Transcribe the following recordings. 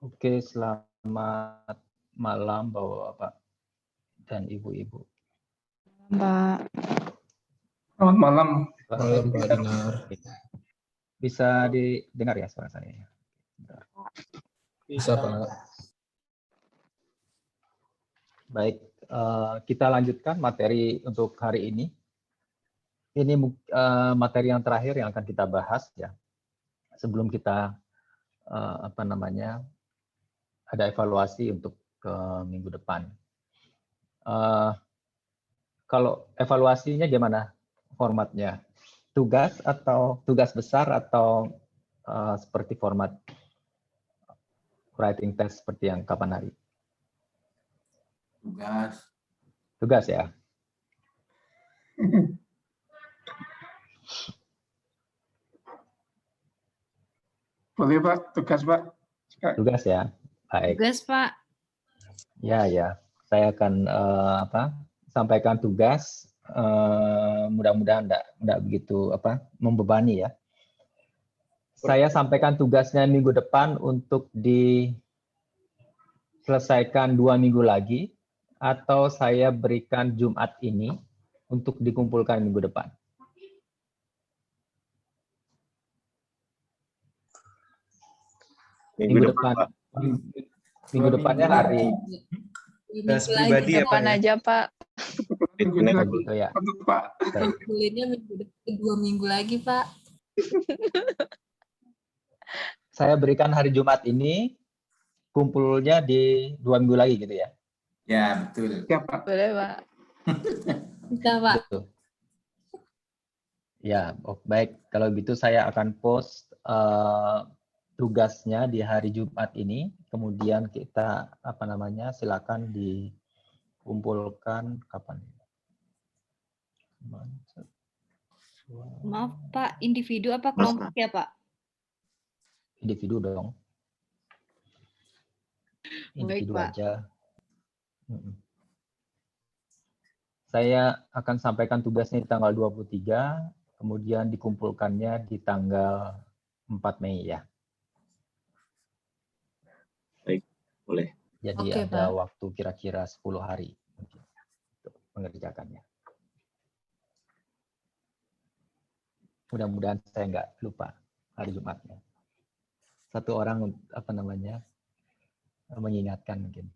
Oke, selamat malam Bapak-Bapak dan Ibu-Ibu. Mbak. Selamat malam. Suara saya Malam Pak bisa, Dinar. bisa didengar ya suara saya? Bentar. Bisa Pak. Baik, kita lanjutkan materi untuk hari ini. Ini materi yang terakhir yang akan kita bahas ya. Sebelum kita ada evaluasi untuk ke minggu depan. Kalau evaluasinya gimana formatnya? Tugas atau tugas besar atau seperti format writing test seperti yang kapan hari? Tugas. Tugas ya. Boleh Pak, tugas Pak. Tugas ya. Baik. Tugas Pak. Ya. Saya akan sampaikan tugas. Mudah-mudahan enggak begitu membebani ya. Saya sampaikan tugasnya minggu depan untuk diselesaikan 2 minggu lagi, atau saya berikan Jumat ini untuk dikumpulkan minggu depan. Minggu depannya hari Tugas pribadi ya Pak Depan aja Pak. Minggu Oh, lagi. gitu ya. Untuk Pak. Kuliahnya minggu depan 2 minggu lagi Pak. Saya berikan hari Jumat ini, kumpulnya di 2 minggu lagi gitu ya. Ya, betul. Ya Pak. Boleh Pak. Bisa Pak. Gitu. Ya, baik. Kalau gitu saya akan post tugasnya di hari Jumat ini. Kemudian kita silakan dikumpulkan kapan? Maaf Pak, individu apa kelompok ya Pak? Individu dong. Individu Baik, Pak. aja. Saya akan sampaikan tugasnya di tanggal 23, kemudian dikumpulkannya di tanggal 4 Mei ya. Baik, boleh. Jadi Oke, ada Pak. waktu kira-kira 10 hari untuk mengerjakannya. Mudah-mudahan saya nggak lupa hari Jumatnya. Satu orang mengingatkan mungkin.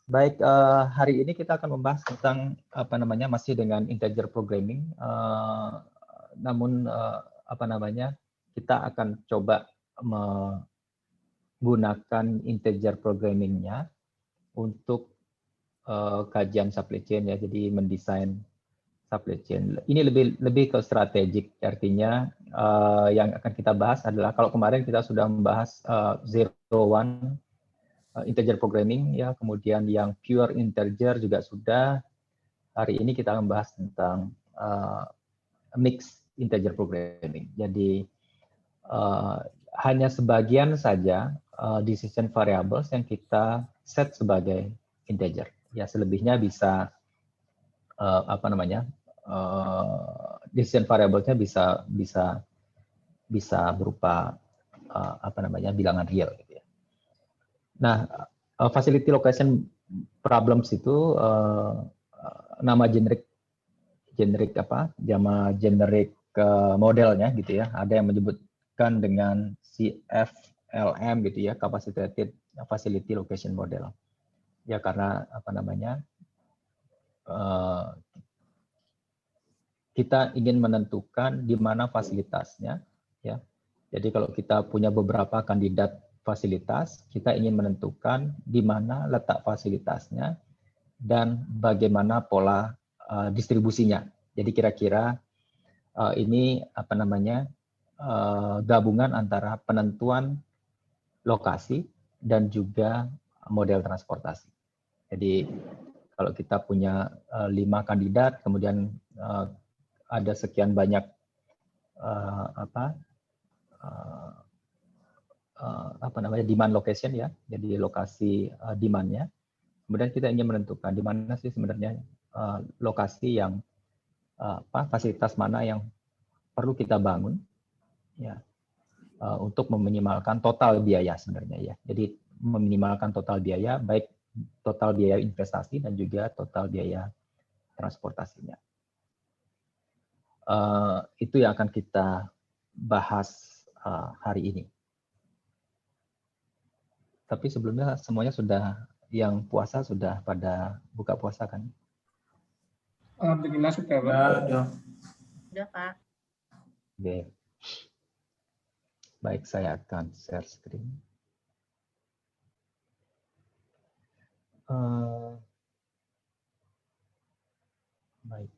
Baik, hari ini kita akan membahas tentang masih dengan integer programming. Namun kita akan coba menggunakan integer programmingnya untuk kajian supply chain ya. Jadi mendesain supply chain. Ini lebih ke strategik, artinya yang akan kita bahas adalah kalau kemarin kita sudah membahas 0-1 integer programming ya, kemudian yang pure integer juga sudah. Hari ini kita membahas tentang mixed integer programming. Jadi hanya sebagian saja decision variables yang kita set sebagai integer. Ya, selebihnya bisa decision variablesnya bisa berupa bilangan real gitu ya. Nah, facility location problems itu nama generik modelnya gitu ya. Ada yang menyebutkan dengan CFLM gitu ya, Capacitated Facility Location Model. Ya karena kita ingin menentukan di mana fasilitasnya ya. Jadi kalau kita punya beberapa kandidat fasilitas, kita ingin menentukan di mana letak fasilitasnya dan bagaimana pola distribusinya. Jadi kira-kira ini gabungan antara penentuan lokasi dan juga model transportasi. Jadi kalau kita punya 5 kandidat, kemudian ada sekian banyak demand location ya, jadi lokasi demand-nya. Kemudian kita ingin menentukan di mana sih sebenarnya lokasi yang fasilitas mana yang perlu kita bangun ya. untuk meminimalkan total biaya sebenarnya ya. Jadi meminimalkan total biaya, baik total biaya investasi dan juga total biaya transportasinya. Itu yang akan kita bahas hari ini. Tapi sebelumnya semuanya sudah, yang puasa sudah pada buka puasa kan? Alhamdulillah sudah, Pak. Udah, Pak. Oke. Baik, saya akan share screen. Baik.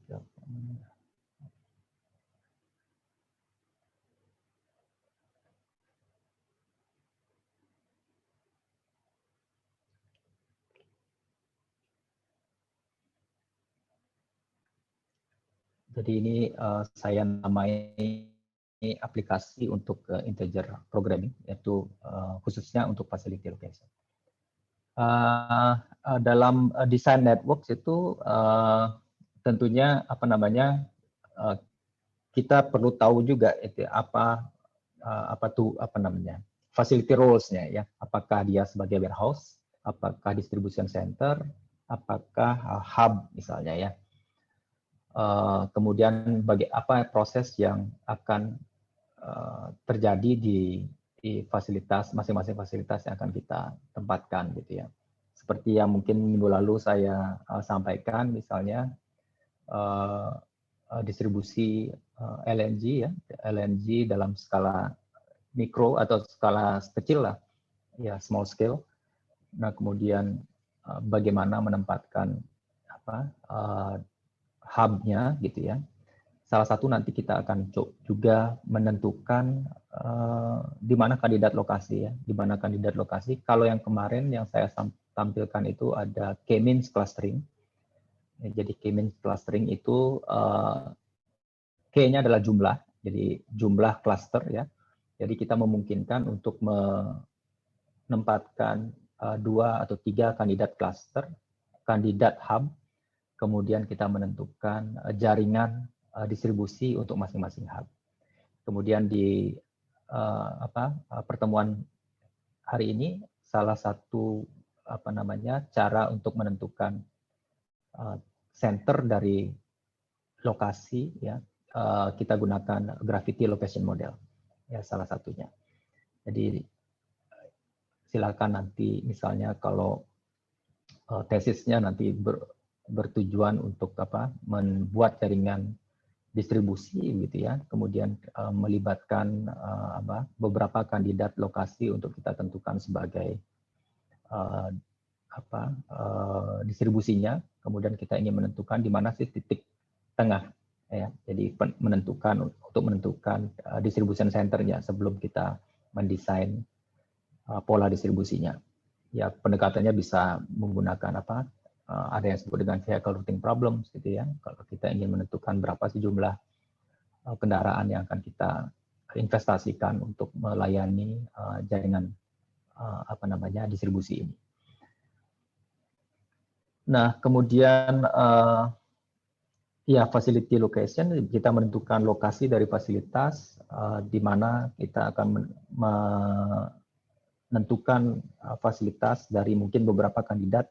Jadi ini saya namai aplikasi untuk integer programming, yaitu khususnya untuk facility location. Dalam desain networks itu tentunya kita perlu tahu juga itu apa namanya facility roles-nya ya. Apakah dia sebagai warehouse, apakah distribution center, apakah hub misalnya ya. Kemudian apa proses yang akan terjadi di fasilitas, masing-masing fasilitas yang akan kita tempatkan gitu ya. Seperti yang mungkin minggu lalu saya sampaikan, misalnya distribusi LNG ya, LNG dalam skala mikro atau skala kecil lah, ya small scale. Nah kemudian bagaimana menempatkan hub-nya gitu ya. Salah satu nanti kita akan juga menentukan di mana kandidat lokasi ya, di mana kandidat lokasi. Kalau yang kemarin yang saya tampilkan itu ada K-means clustering. Ya, jadi K-means clustering itu K-nya adalah jumlah, jadi jumlah cluster ya. Jadi kita memungkinkan untuk menempatkan 2 atau 3 kandidat cluster, kandidat hub. Kemudian kita menentukan jaringan distribusi untuk masing-masing hub. Kemudian di pertemuan hari ini salah satu cara untuk menentukan center dari lokasi ya, kita gunakan gravity location model ya, salah satunya. Jadi silakan nanti misalnya kalau tesisnya nanti bertujuan untuk membuat jaringan distribusi gitu ya, kemudian melibatkan beberapa kandidat lokasi untuk kita tentukan sebagai distribusinya, kemudian kita ingin menentukan di mana sih titik tengah ya, jadi untuk menentukan distribution centernya sebelum kita mendesain pola distribusinya ya. Pendekatannya bisa menggunakan ada yang disebut dengan vehicle routing problems gitu ya. Kalau kita ingin menentukan berapa sih jumlah kendaraan yang akan kita investasikan untuk melayani jaringan distribusi ini. Nah, kemudian ya facility location, kita menentukan lokasi dari fasilitas di mana kita akan menentukan fasilitas dari mungkin beberapa kandidat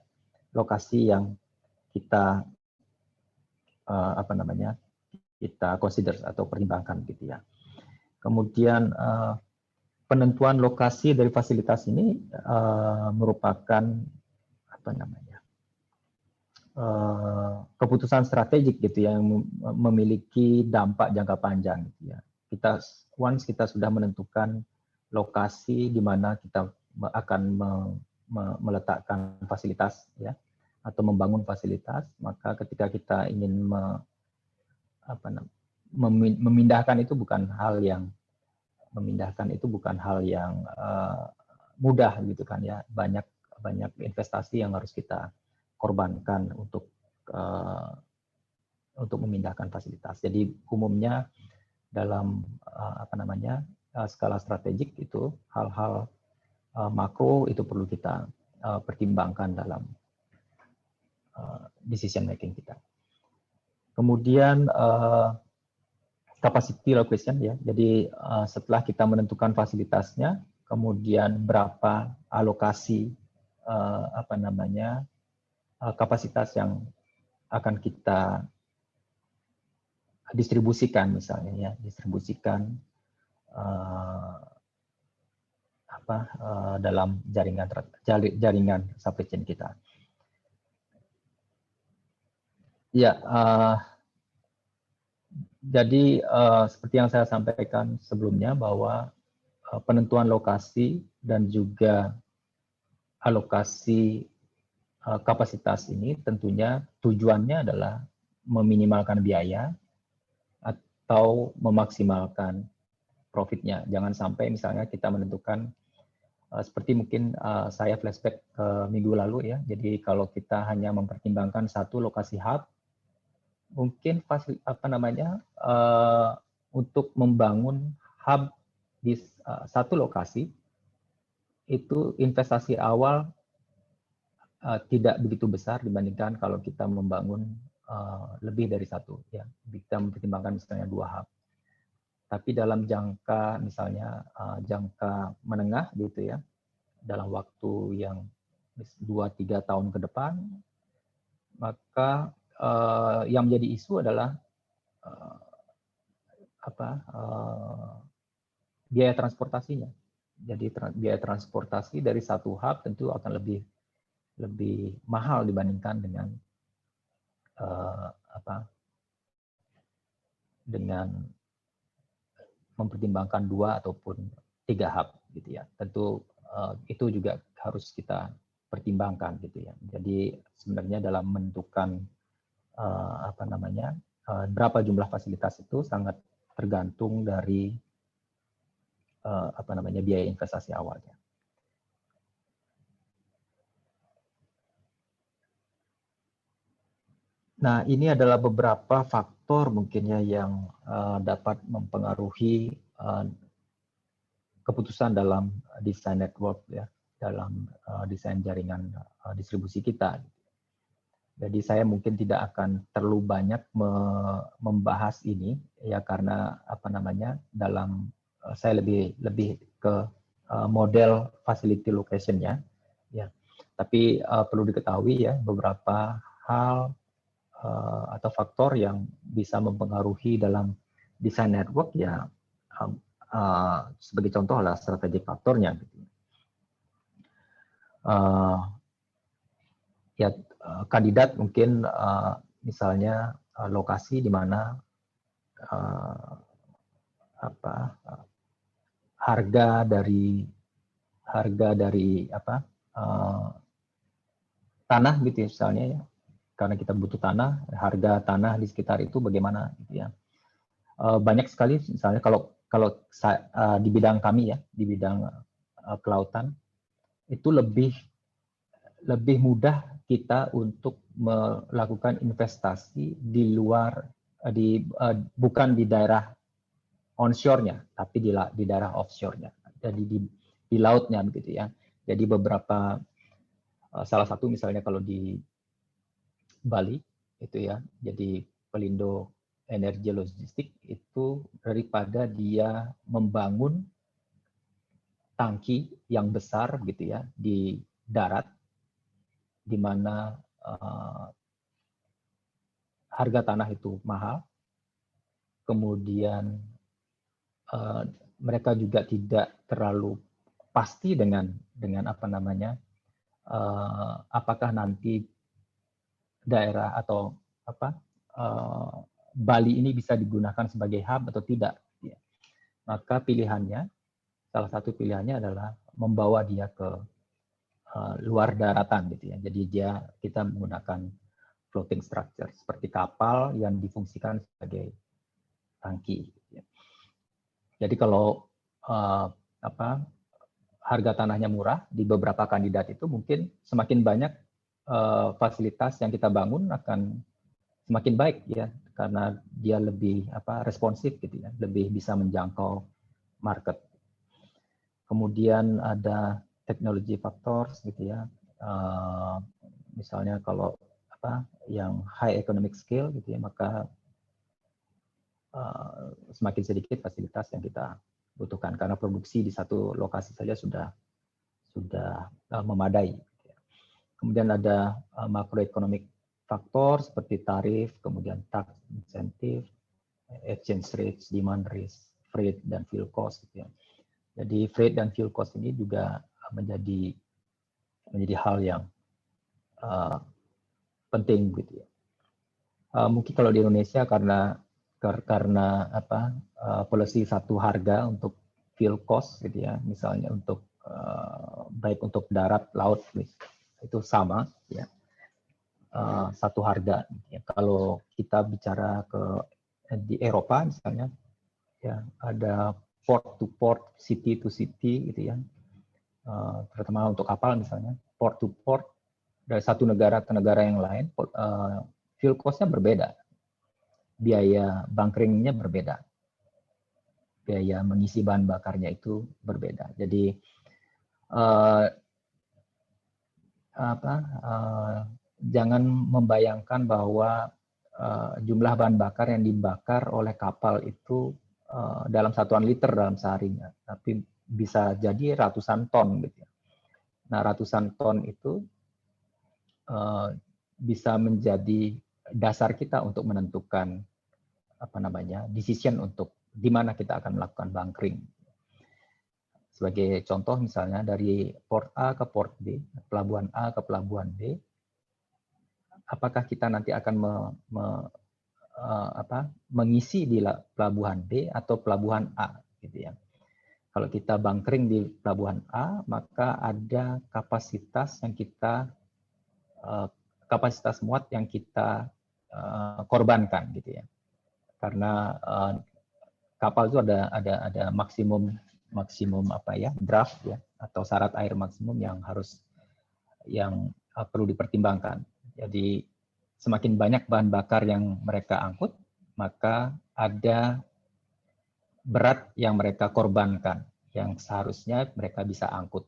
lokasi yang kita kita consider atau pertimbangkan gitu ya. Kemudian penentuan lokasi dari fasilitas ini merupakan keputusan strategik gitu yang memiliki dampak jangka panjang gitu ya. Once kita sudah menentukan lokasi di mana kita akan meletakkan fasilitas ya, atau membangun fasilitas, maka ketika kita ingin memindahkan itu bukan hal yang mudah gitu kan ya. Banyak investasi yang harus kita korbankan untuk memindahkan fasilitas. Jadi umumnya dalam skala strategik itu hal-hal makro itu perlu kita pertimbangkan dalam decision making kita. Kemudian capacity location ya. Jadi setelah kita menentukan fasilitasnya, kemudian berapa alokasi kapasitas yang akan kita distribusikan misalnya ya, distribusikan dalam jaringan supply chain kita. Ya, jadi seperti yang saya sampaikan sebelumnya bahwa penentuan lokasi dan juga alokasi kapasitas ini tentunya tujuannya adalah meminimalkan biaya atau memaksimalkan profitnya. Jangan sampai misalnya kita menentukan seperti mungkin saya flashback ke minggu lalu ya. Jadi kalau kita hanya mempertimbangkan satu lokasi hub, mungkin untuk membangun hub di satu lokasi itu investasi awal tidak begitu besar dibandingkan kalau kita membangun lebih dari satu ya. Kita mempertimbangkan misalnya 2 hub. Tapi dalam jangka misalnya jangka menengah gitu ya, dalam waktu yang 2-3 tahun ke depan, maka yang menjadi isu adalah biaya transportasinya. Jadi biaya transportasi dari satu hub tentu akan lebih mahal dibandingkan dengan mempertimbangkan 2 ataupun 3 hub gitu ya. Tentu itu juga harus kita pertimbangkan gitu ya. Jadi sebenarnya dalam menentukan berapa jumlah fasilitas itu sangat tergantung dari biaya investasi awalnya. Nah, ini adalah beberapa faktor mungkinnya yang dapat mempengaruhi keputusan dalam desain network ya, dalam desain jaringan distribusi kita. Jadi saya mungkin tidak akan terlalu banyak membahas ini ya, karena dalam saya lebih ke model facility location-nya ya. Tapi perlu diketahui ya, beberapa hal atau faktor yang bisa mempengaruhi dalam desain network ya, sebagai contoh adalah strategic faktornya gitu. Kandidat mungkin misalnya lokasi di mana harga dari tanah gitu ya, misalnya ya, karena kita butuh tanah, harga tanah di sekitar itu bagaimana gitu ya. Banyak sekali misalnya kalau di bidang kami ya, di bidang kelautan itu lebih mudah kita untuk melakukan investasi di luar bukan di daerah onshore-nya, tapi di daerah offshore-nya, jadi di lautnya begitu ya. Jadi beberapa salah satu misalnya kalau di Bali itu ya, jadi Pelindo Energi Logistik itu daripada dia membangun tangki yang besar gitu ya di darat, di mana harga tanah itu mahal, kemudian mereka juga tidak terlalu pasti dengan apakah nanti daerah atau Bali ini bisa digunakan sebagai hub atau tidak. Maka salah satu pilihannya adalah membawa dia ke luar daratan gitu ya. Jadi kita menggunakan floating structure seperti kapal yang difungsikan sebagai tangki. Jadi kalau harga tanahnya murah di beberapa kandidat itu, mungkin semakin banyak fasilitas yang kita bangun akan semakin baik ya, karena dia lebih responsif gitu ya, lebih bisa menjangkau market. Kemudian ada technology factors gitu ya, misalnya kalau yang high economic scale gitu ya, maka semakin sedikit fasilitas yang kita butuhkan karena produksi di satu lokasi saja sudah memadai. Kemudian ada macroeconomic faktor seperti tarif, kemudian tax insentif, exchange rates, demand risk, freight dan fuel cost. Gitu ya. Jadi freight dan fuel cost ini juga menjadi hal yang penting gitu ya. Mungkin kalau di Indonesia karena policy satu harga untuk fuel cost gitu ya, misalnya untuk baik untuk darat, laut itu sama ya, satu harga. Gitu ya. Kalau kita bicara di Eropa misalnya, ya ada port to port, city to city gitu ya, terutama untuk kapal misalnya, port to port dari satu negara ke negara yang lain, fuel cost-nya berbeda. Biaya bunkering-nya berbeda. Biaya mengisi bahan bakarnya itu berbeda. Jadi jangan membayangkan bahwa jumlah bahan bakar yang dibakar oleh kapal itu dalam satuan liter dalam seharinya, tapi bisa jadi ratusan ton gitu ya. Nah, ratusan ton itu bisa menjadi dasar kita untuk menentukan decision untuk di mana kita akan melakukan bunkering. Sebagai contoh misalnya dari port A ke port B, pelabuhan A ke pelabuhan B, apakah kita nanti akan mengisi di pelabuhan B atau pelabuhan A gitu ya. Kalau kita bunkering di pelabuhan A, maka ada kapasitas muat yang kita korbankan gitu ya. Karena kapal itu ada maksimum draft ya, atau syarat air maksimum yang perlu dipertimbangkan. Jadi semakin banyak bahan bakar yang mereka angkut, maka ada berat yang mereka korbankan yang seharusnya mereka bisa angkut.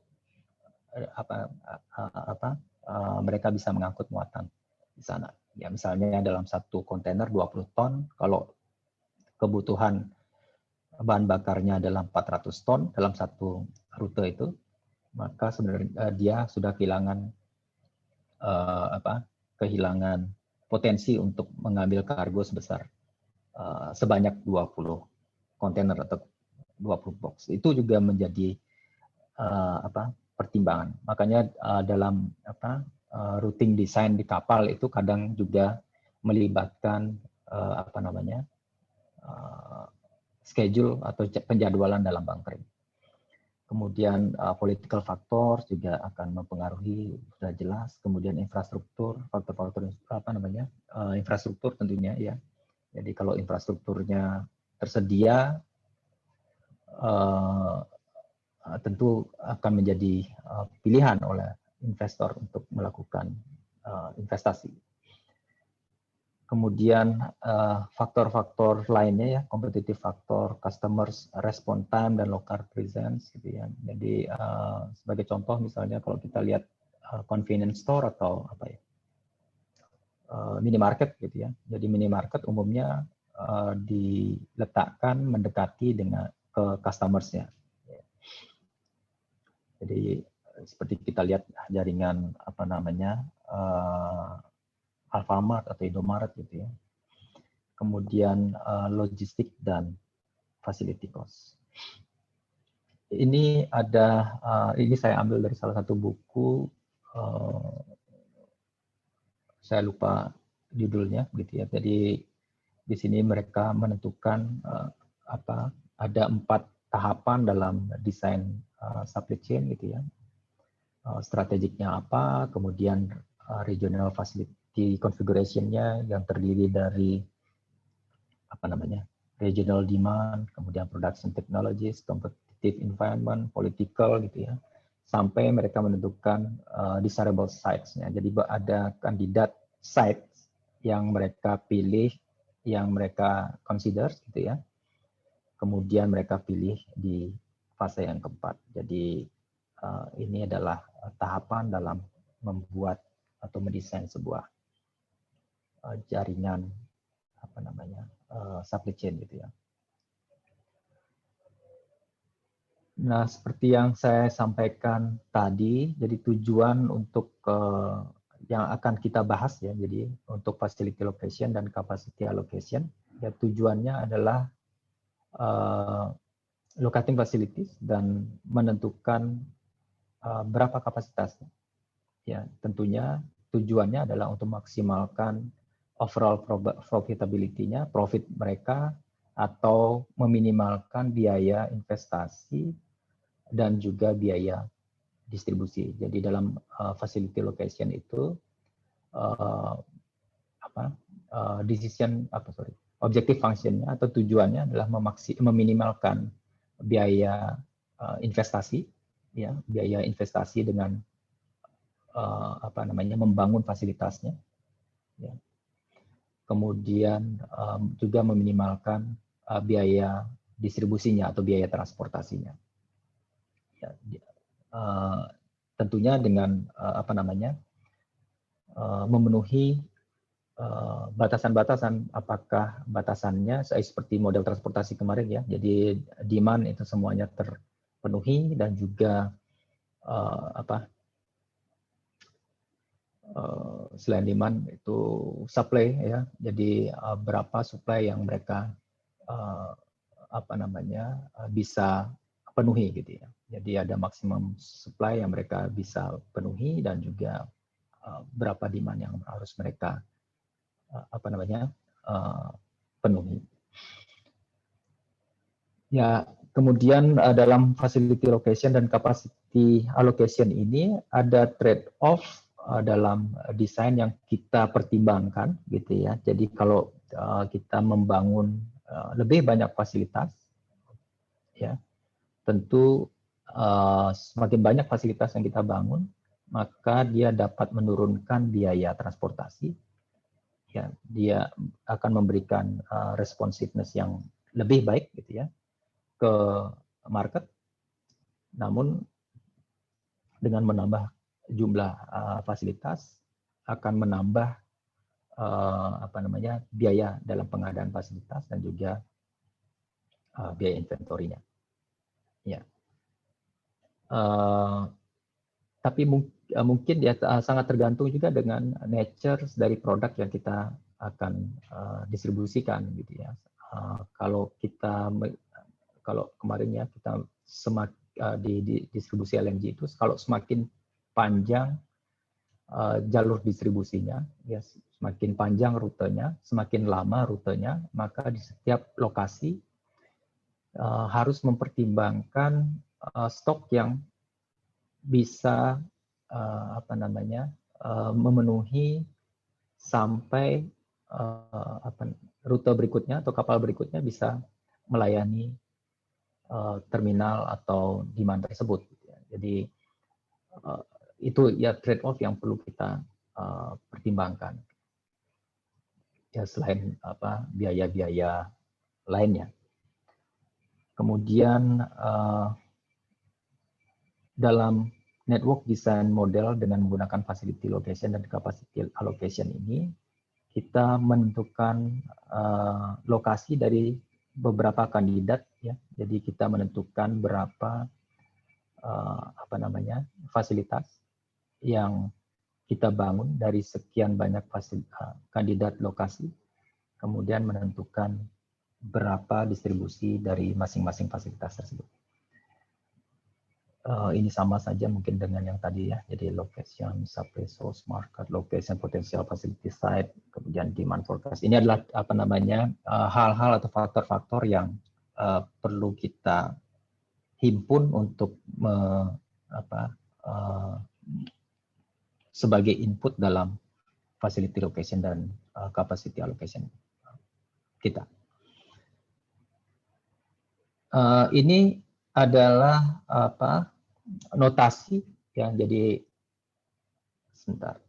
Mereka bisa mengangkut muatan di sana. Ya, misalnya dalam satu kontainer 20 ton, kalau kebutuhan bahan bakarnya adalah 400 ton dalam satu rute itu, maka sebenarnya dia sudah kehilangan potensi untuk mengambil kargo sebanyak 20 kontainer atau 20 box. Itu juga menjadi pertimbangan. Makanya dalam routing design di kapal itu kadang juga melibatkan schedule atau penjadwalan dalam bunkering. Kemudian political factor juga akan mempengaruhi, sudah jelas. Kemudian infrastruktur, faktor-faktor infrastruktur tentunya ya. Jadi kalau infrastrukturnya tersedia, tentu akan menjadi pilihan oleh investor untuk melakukan investasi. Kemudian faktor-faktor lainnya ya, competitive factor, customers response time dan local presence gitu ya. Jadi sebagai contoh misalnya kalau kita lihat convenience store atau minimarket gitu ya. Jadi minimarket umumnya diletakkan mendekati ke customers-nya. Jadi seperti kita lihat jaringan Alfamart atau Indomaret gitu ya. Kemudian logistik dan facility cost. Ini ini saya ambil dari salah satu buku, saya lupa judulnya gitu ya. Jadi di sini mereka menentukan ada 4 tahapan dalam desain supply chain gitu ya. Strategiknya apa, kemudian regional facility configuration-nya yang terdiri dari regional demand, kemudian production technologies, competitive environment, political gitu ya, sampai mereka menentukan desirable sites-nya. Jadi ada kandidat sites yang mereka pilih, yang mereka consider gitu ya. Kemudian mereka pilih di fase yang keempat. Jadi ini adalah tahapan dalam membuat atau mendesain sebuah jaringan supply chain gitu ya. Nah, seperti yang saya sampaikan tadi, jadi tujuan untuk yang akan kita bahas ya, jadi untuk facility location dan capacity allocation, ya tujuannya adalah locating facilities dan menentukan berapa kapasitasnya. Ya, tentunya tujuannya adalah untuk maksimalkan overall profitability-nya, profit mereka, atau meminimalkan biaya investasi dan juga biaya distribusi. Jadi dalam facility location itu objective function-nya atau tujuannya adalah meminimalkan biaya investasi, ya, biaya investasi dengan membangun fasilitasnya, ya. Kemudian juga meminimalkan biaya distribusinya atau biaya transportasinya. Ya, tentunya dengan memenuhi batasan-batasan, apakah batasannya seperti model transportasi kemarin ya, jadi demand itu semuanya terpenuhi dan juga selain demand itu supply ya, jadi berapa supply yang mereka bisa penuhi gitu ya. Jadi ada maksimum supply yang mereka bisa penuhi dan juga berapa demand yang harus mereka penuhi. Ya, kemudian dalam facility location dan capacity allocation ini ada trade-off dalam desain yang kita pertimbangkan gitu ya. Jadi kalau kita membangun lebih banyak fasilitas, ya tentu semakin banyak fasilitas yang kita bangun, maka dia dapat menurunkan biaya transportasi. Ya, dia akan memberikan responsiveness yang lebih baik gitu ya ke market. Namun dengan menambah jumlah fasilitas akan menambah biaya dalam pengadaan fasilitas dan juga biaya inventorinya. Ya. Tapi mungkin ya sangat tergantung juga dengan nature dari produk yang kita akan distribusikan gitu ya. Kalau kemarin ya kita di distribusi LNG itu kalau semakin panjang jalur distribusinya, ya semakin panjang rutenya, semakin lama rutenya, maka di setiap lokasi harus mempertimbangkan stok yang bisa memenuhi sampai rute berikutnya atau kapal berikutnya bisa melayani terminal atau demand tersebut. Jadi itu ya trade-off yang perlu kita pertimbangkan. Ya selain biaya-biaya lainnya. Kemudian dalam network design model dengan menggunakan facility location dan capacity allocation ini, kita menentukan lokasi dari beberapa kandidat ya. Jadi kita menentukan berapa fasilitas yang kita bangun dari sekian banyak kandidat lokasi, kemudian menentukan berapa distribusi dari masing-masing fasilitas tersebut. Ini sama saja mungkin dengan yang tadi ya, jadi location, supply source, market, location, potential facility site, kemudian demand forecast. Ini adalah hal-hal atau faktor-faktor yang perlu kita himpun untuk sebagai input dalam facility location dan capacity allocation kita. Ini adalah notasi ya, jadi sebentar.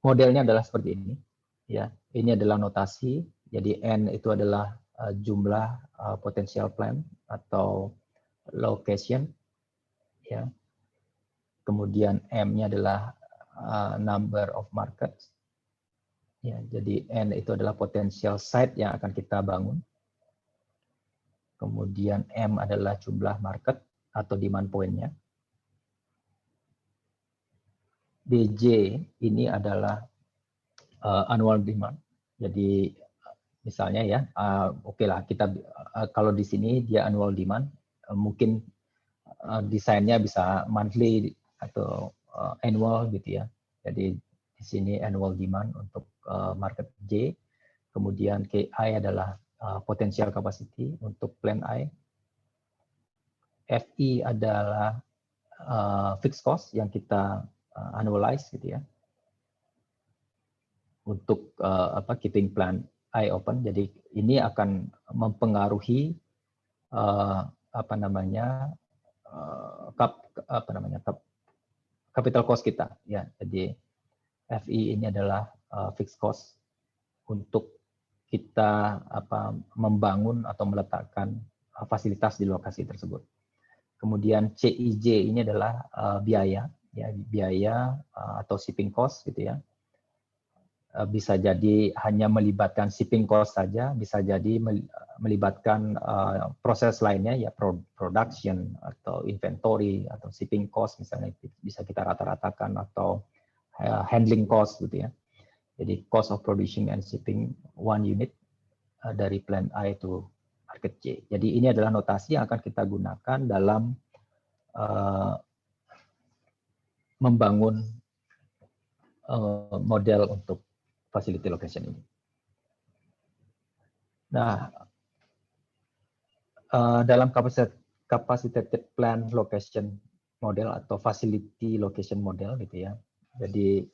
Modelnya adalah seperti ini ya. Ini adalah notasi. Jadi N itu adalah jumlah potential plant atau location ya. Kemudian M-nya adalah number of markets. Ya, jadi N itu adalah potential site yang akan kita bangun. Kemudian M adalah jumlah market atau demand point-nya. DJ ini adalah annual demand. Jadi misalnya ya, oke lah kita kalau di sini dia annual demand, mungkin desainnya bisa monthly atau annual gitu ya. Jadi di sini annual demand untuk market J. Kemudian KI adalah potential capacity untuk plan I. FI adalah fixed cost yang kita annualize gitu ya. Untuk keeping plan I open. Jadi ini akan mempengaruhi capital cost kita ya. Jadi FI ini adalah fixed cost untuk kita membangun atau meletakkan fasilitas di lokasi tersebut. Kemudian CIJ ini adalah biaya ya, biaya atau shipping cost gitu ya. Bisa jadi hanya melibatkan shipping cost saja, bisa jadi melibatkan proses lainnya ya, production atau inventory atau shipping cost misalnya bisa kita rata-ratakan, atau handling cost gitu ya. Jadi cost of producing and shipping one unit dari plan I to market J. Jadi ini adalah notasi yang akan kita gunakan dalam membangun model untuk facility location ini. Nah, dalam capacitated plan location model atau facility location model gitu ya. Jadi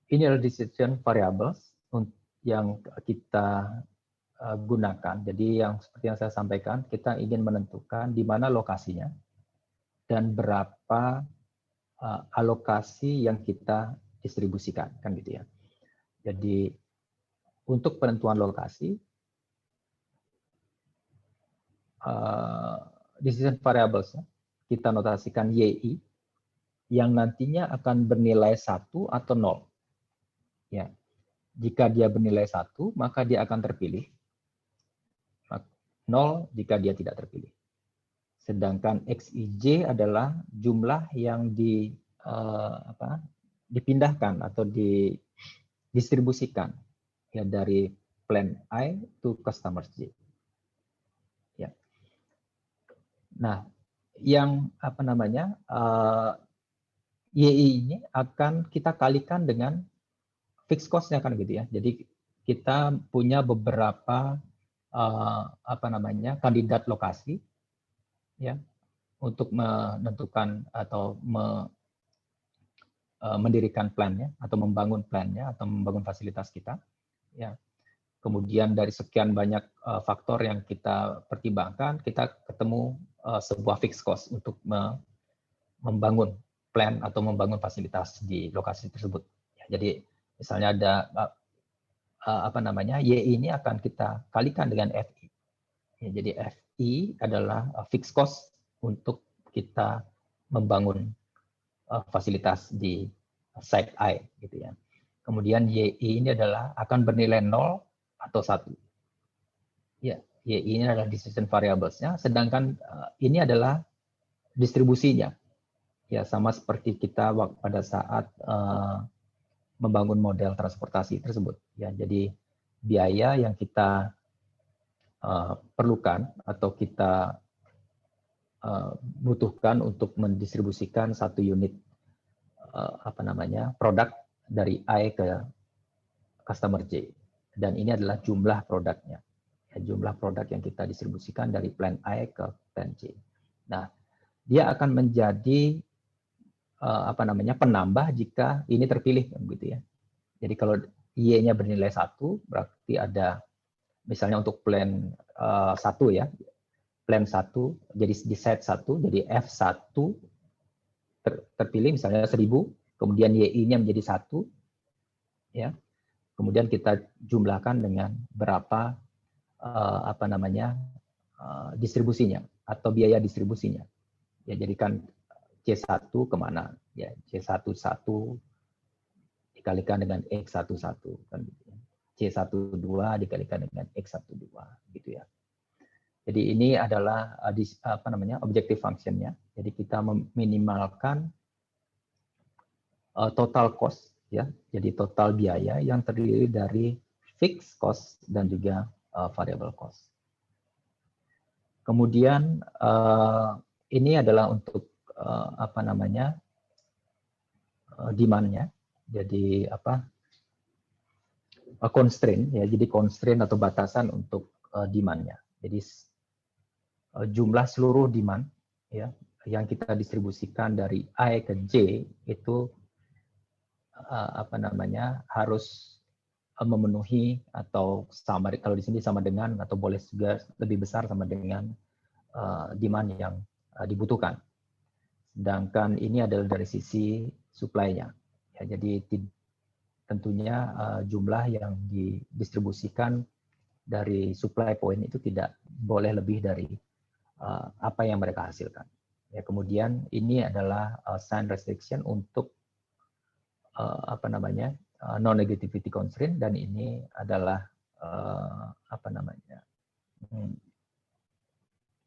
ini adalah decision variables yang kita gunakan. Jadi yang seperti yang saya sampaikan, kita ingin menentukan di mana lokasinya dan berapa alokasi yang kita distribusikan, kan gitu ya. Jadi untuk penentuan lokasi, decision variables kita notasikan YI yang nantinya akan bernilai 1 atau 0. Ya. Jika dia bernilai 1, maka dia akan terpilih. 0 jika dia tidak terpilih. Sedangkan XIJ adalah jumlah yang dipindahkan atau didistribusikan ya dari plan I to customer J. Ya. Nah, yang YI ini akan kita kalikan dengan fixed cost-nya kan gitu ya. Jadi kita punya beberapa kandidat lokasi ya untuk menentukan atau mendirikan plannya atau membangun plannya atau membangun fasilitas kita ya. Kemudian dari sekian banyak faktor yang kita pertimbangkan, kita ketemu sebuah fixed cost untuk membangun plan atau membangun fasilitas di lokasi tersebut. Ya, jadi misalnya ada YI ini akan kita kalikan dengan FI. Ya, jadi FI adalah fixed cost untuk kita membangun fasilitas di site I gitu ya. Kemudian YI ini adalah akan bernilai 0 atau 1. Ya, YI ini adalah decision variables-nya, sedangkan ini adalah distribusinya. Ya, sama seperti kita pada saat membangun model transportasi tersebut. Ya, jadi biaya yang kita perlukan atau kita butuhkan untuk mendistribusikan satu unit produk dari I ke customer J, dan ini adalah jumlah produknya, ya, jumlah produk yang kita distribusikan dari plan I ke plan J. Nah, dia akan menjadi penambah jika ini terpilih, begitu ya. Jadi kalau Y-nya bernilai 1, berarti ada misalnya untuk plan 1 ya, plan 1 jadi di set 1, jadi F1 terpilih misalnya 1000, kemudian YI-nya menjadi 1 ya. Kemudian kita jumlahkan dengan berapa distribusinya atau biaya distribusinya. Ya, jadikan C1 kemana? Ya, C11 dikalikan dengan X11 kan gitu ya. C12 dikalikan dengan X12 gitu ya. Jadi ini adalah objective function-nya. Jadi kita meminimalkan total cost ya. Jadi total biaya yang terdiri dari fixed cost dan juga variable cost. Kemudian ini adalah untuk demand-nya. Jadi constraint ya. Jadi constraint atau batasan untuk demand-nya. Jadi jumlah seluruh demand ya yang kita distribusikan dari A ke J itu harus memenuhi atau sama, kalau di sini sama dengan atau boleh juga lebih besar sama dengan demand yang dibutuhkan. Sedangkan ini adalah dari sisi supply-nya. Ya, jadi tentunya jumlah yang didistribusikan dari supply point itu tidak boleh lebih dari apa yang mereka hasilkan. Ya, kemudian ini adalah sign restriction untuk non-negativity constraint, dan ini adalah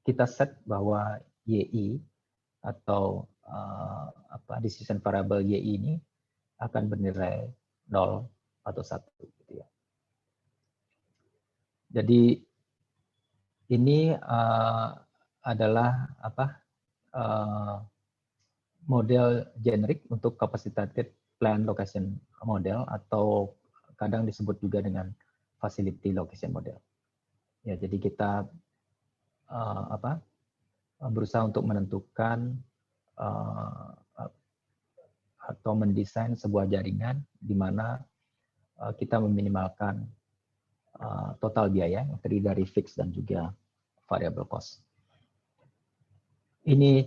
kita set bahwa YI atau decision variable YI ini akan bernilai 0 atau 1 gitu ya. Jadi ini adalah model generik untuk capacitated plan location model, atau kadang disebut juga dengan facility location model. Ya, jadi kita berusaha untuk menentukan atau mendesain sebuah jaringan di mana kita meminimalkan total biaya yang terdiri dari fixed dan juga variable cost. Ini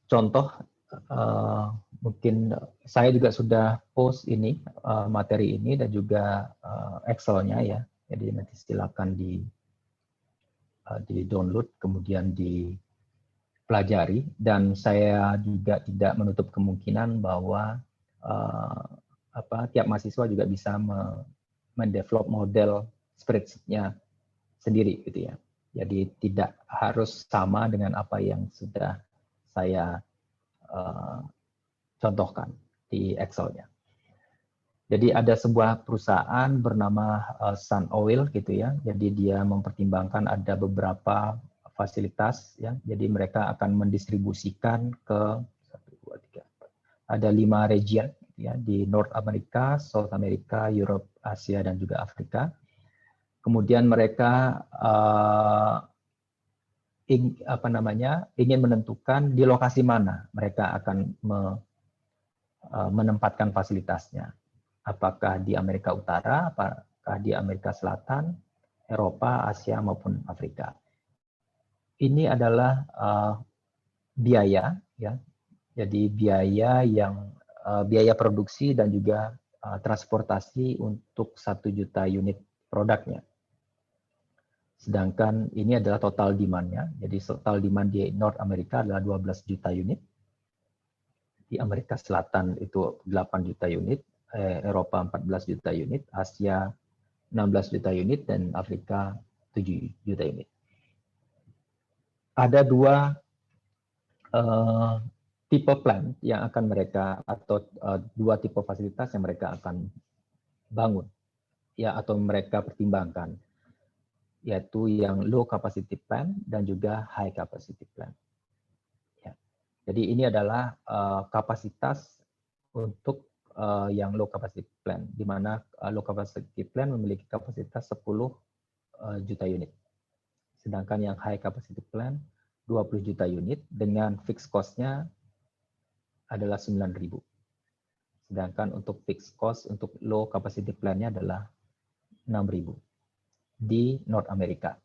contoh, mungkin saya juga sudah post ini materi ini dan juga Excel-nya ya. Jadi nanti silakan di download kemudian dipelajari, dan saya juga tidak menutup kemungkinan bahwa tiap mahasiswa juga bisa mendevelop model spreadsheet-nya sendiri gitu ya. Jadi tidak harus sama dengan apa yang sudah saya contohkan di Excel-nya. Jadi ada sebuah perusahaan bernama Sun Oil gitu ya. Jadi dia mempertimbangkan ada beberapa fasilitas ya. Jadi mereka akan mendistribusikan ke 5 region ya, di North America, South America, Europe, Asia, dan juga Afrika. Kemudian mereka ingin menentukan di lokasi mana mereka akan menempatkan fasilitasnya. Apakah di Amerika Utara, apakah di Amerika Selatan, Eropa, Asia, maupun Afrika. Ini adalah biaya ya. Jadi biaya produksi dan juga transportasi untuk 1 juta unit produknya. Sedangkan ini adalah total demand-nya. Jadi total demand di North America adalah 12 juta unit. Di Amerika Selatan itu 8 juta unit, Eropa 14 juta unit, Asia 16 juta unit, dan Afrika 7 juta unit. Ada 2 tipe plan yang akan mereka, atau 2 tipe fasilitas yang mereka akan bangun ya, atau mereka pertimbangkan, yaitu yang low capacity plan dan juga high capacity plan. Ya. Jadi ini adalah kapasitas untuk yang low capacity plan, di mana low capacity plan memiliki kapasitas 10 juta unit. Sedangkan yang high capacity plan 20 juta unit dengan fixed cost-nya adalah 9.000. Sedangkan untuk fixed cost untuk low capacity plan-nya adalah 6.000 di North America.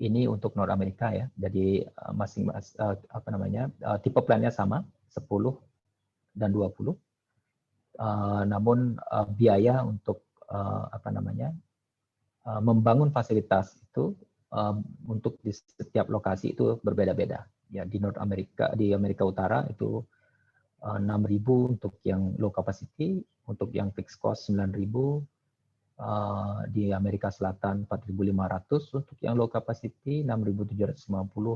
Ini untuk North America ya. Jadi tipe plan-nya sama, 10 dan 20. Namun biaya untuk membangun fasilitas itu untuk di setiap lokasi itu berbeda-beda. Ya, di Amerika Utara itu 6.000 untuk yang low capacity, untuk yang fixed cost 9.000, di Amerika Selatan 4.500, untuk yang low capacity 6.750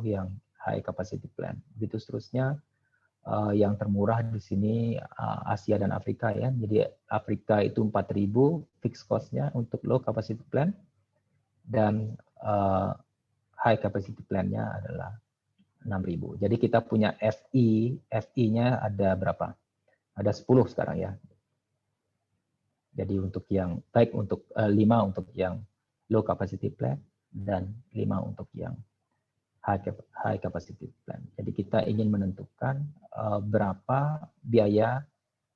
yang high capacity plan. Begitu seterusnya, yang termurah di sini Asia dan Afrika ya. Jadi Afrika itu 4.000 fixed cost-nya untuk low capacity plan, dan high capacity plan-nya adalah 6.000. Jadi kita punya FI-nya ada berapa? Ada 10 sekarang ya. Jadi untuk yang baik untuk 5 untuk yang low capacity plan dan 5 untuk yang high capacity plan. Jadi kita ingin menentukan berapa biaya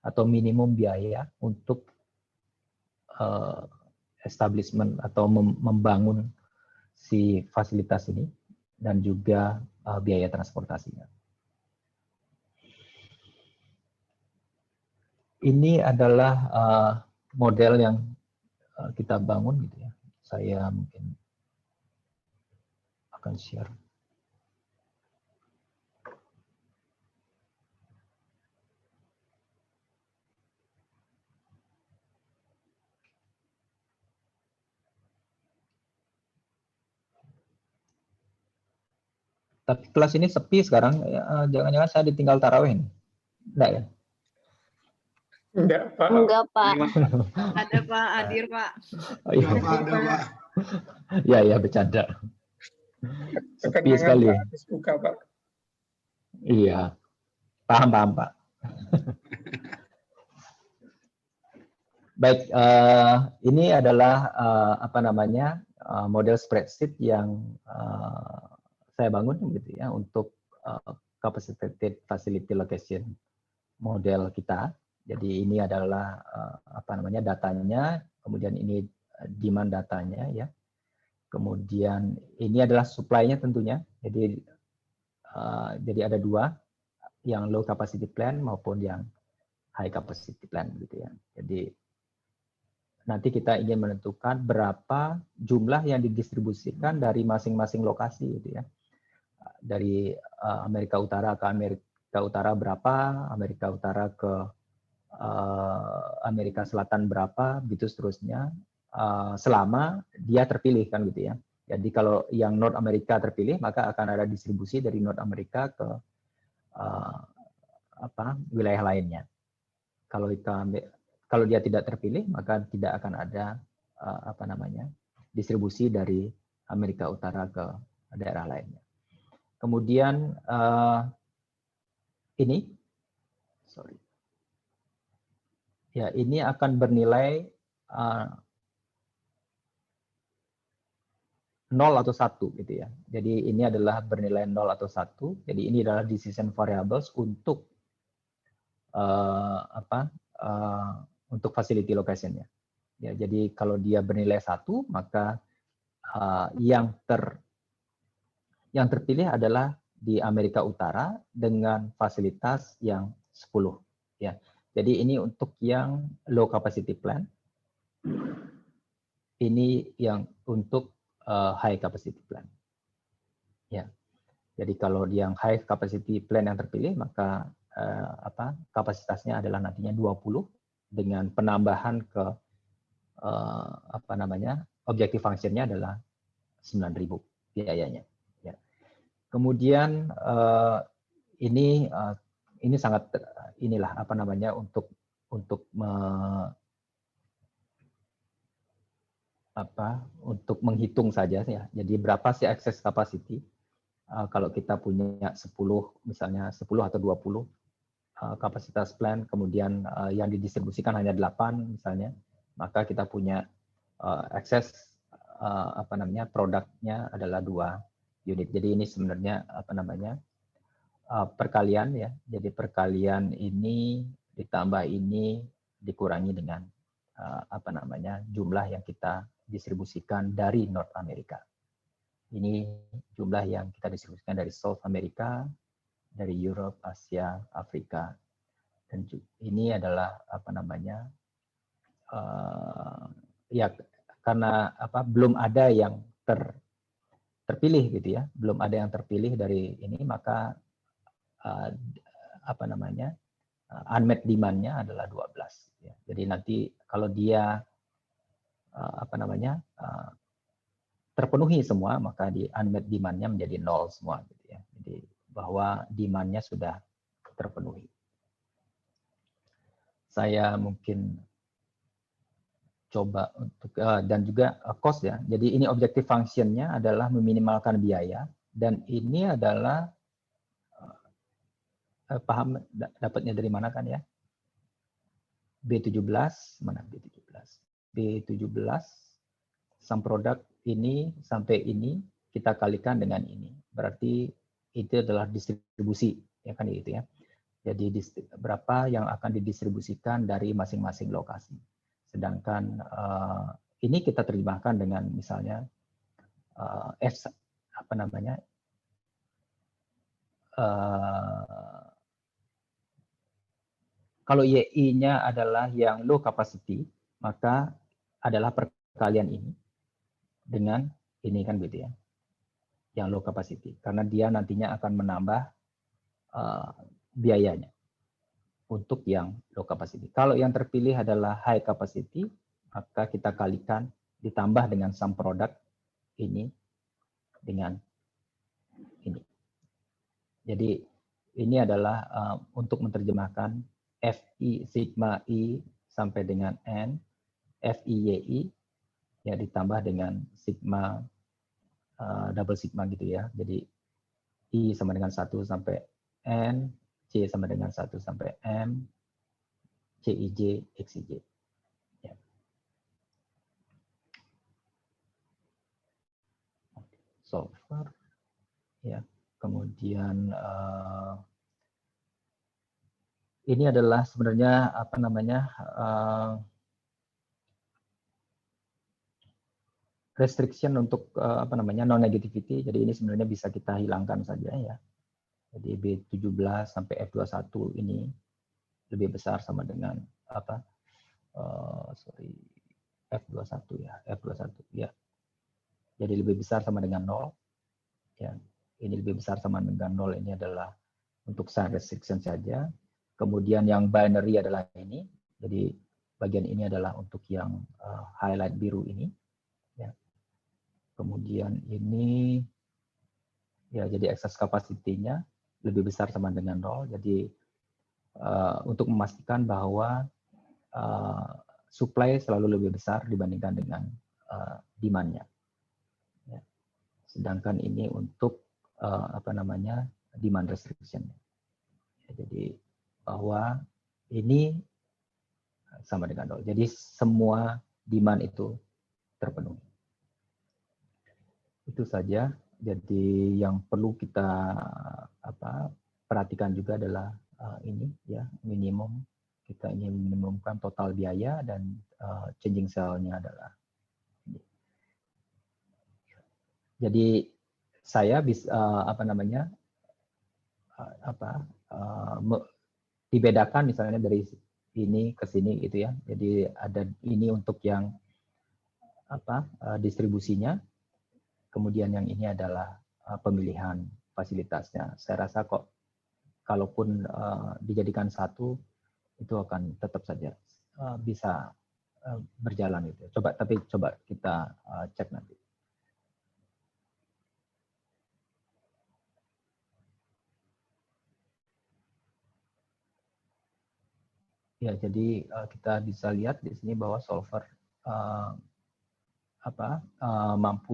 atau minimum biaya untuk establishment atau membangun si fasilitas ini, dan juga biaya transportasinya. Ini adalah model yang kita bangun gitu ya. Saya mungkin akan share. Tapi kelas ini sepi sekarang, jangan-jangan saya ditinggal tarawih nih. Enggak ya? Enggak, Pak. Enggak, Pak. Ada Pak, hadir Pak. Oh, iya. Ada, Pak. Ya, bercanda. Sepi Kekenangan, sekali. Pak, habis buka, Pak. Iya, paham Pak. Baik, ini adalah model spreadsheet yang saya bangun gitu ya untuk capacitated facility location model kita. Jadi ini adalah datanya, kemudian ini demand datanya ya. Kemudian ini adalah supply-nya tentunya. Jadi ada dua, yang low capacity plan maupun yang high capacity plan gitu ya. Jadi nanti kita ingin menentukan berapa jumlah yang didistribusikan dari masing-masing lokasi gitu ya. Dari Amerika Utara ke Amerika Utara berapa, Amerika Utara ke Amerika Selatan berapa, gitu seterusnya, selama dia terpilih kan gitu ya. Jadi kalau yang North America terpilih, maka akan ada distribusi dari North America ke wilayah lainnya. Kalau dia tidak terpilih, maka tidak akan ada distribusi dari Amerika Utara ke daerah lainnya. Kemudian ini akan bernilai 0 atau 1 gitu ya. Jadi ini adalah bernilai 0 atau 1. Jadi ini adalah decision variables untuk untuk facility location-nya. Ya, jadi kalau dia bernilai 1, maka yang terpilih adalah di Amerika Utara dengan fasilitas yang 10 ya. Jadi ini untuk yang low capacity plan. Ini yang untuk high capacity plan. Ya. Jadi kalau yang high capacity plan yang terpilih, maka kapasitasnya adalah nantinya 20 dengan penambahan ke objective function-nya adalah 9.000 biayanya. Ya. Kemudian ini sangat untuk menghitung saja ya. Jadi berapa sih excess capacity kalau kita punya 10 atau 20 kapasitas plan, kemudian yang didistribusikan hanya 8 misalnya, maka kita punya excess produknya adalah 2 unit. Jadi ini sebenarnya perkalian ya. Jadi perkalian ini ditambah ini dikurangi dengan jumlah yang kita distribusikan dari North America. Ini jumlah yang kita distribusikan dari South America, dari Europe, Asia, Afrika, dan ini adalah karena belum ada yang terpilih gitu ya, belum ada yang terpilih dari ini, maka unmet demand-nya adalah 12. Ya. Jadi nanti kalau dia terpenuhi semua, maka di unmet demand-nya menjadi 0 semua. Gitu ya. Jadi bahwa demand-nya sudah terpenuhi. Saya mungkin coba untuk dan juga cost ya. Jadi ini objective function-nya adalah meminimalkan biaya, dan ini adalah paham dapatnya dari mana kan ya? B17 mana B17? B17 sum produk ini sampai ini kita kalikan dengan ini. Berarti itu adalah distribusi ya kan gitu ya. Jadi berapa yang akan didistribusikan dari masing-masing lokasi. Sedangkan ini kita terjemahkan dengan misalnya kalau YI-nya adalah yang low capacity, maka adalah perkalian ini dengan ini kan gitu ya, yang low capacity, karena dia nantinya akan menambah biayanya untuk yang low capacity. Kalau yang terpilih adalah high capacity, maka kita kalikan ditambah dengan sum product ini dengan ini. Jadi ini adalah untuk menerjemahkan FI sigma I sampai dengan N, FIYI ya ditambah dengan sigma double sigma gitu ya. Jadi I sama dengan 1 sampai N, C sama dengan 1 sampai M, CIJ, XIJ. Ya. Solver. Ya. Kemudian ini adalah sebenarnya restriction untuk non negativity. Jadi ini sebenarnya bisa kita hilangkan saja ya. Jadi B17 sampai F21 ini lebih besar sama dengan F21 ya, F21 ya. Jadi lebih besar sama dengan 0 ya. Ini lebih besar sama dengan 0, ini adalah untuk sign restriction saja. Kemudian yang binary adalah ini. Jadi bagian ini adalah untuk yang highlight biru ini. Ya. Kemudian ini ya jadi excess capacity-nya lebih besar sama dengan 0. Jadi untuk memastikan bahwa supply selalu lebih besar dibandingkan dengan demand-nya. Ya. Sedangkan ini untuk demand restriction. Ya, jadi bahwa ini sama dengan 0. Jadi semua demand itu terpenuhi. Itu saja. Jadi yang perlu kita perhatikan juga adalah ini ya, minimum. Kita ingin minimumkan total biaya dan changing cell-nya adalah ini. Jadi saya bisa dibedakan misalnya dari ini ke sini gitu ya. Jadi ada ini untuk yang distribusinya, kemudian yang ini adalah pemilihan fasilitasnya. Saya rasa kok kalaupun dijadikan satu itu akan tetap saja bisa berjalan gitu. Coba kita cek nanti. Ya, jadi kita bisa lihat di sini bahwa solver mampu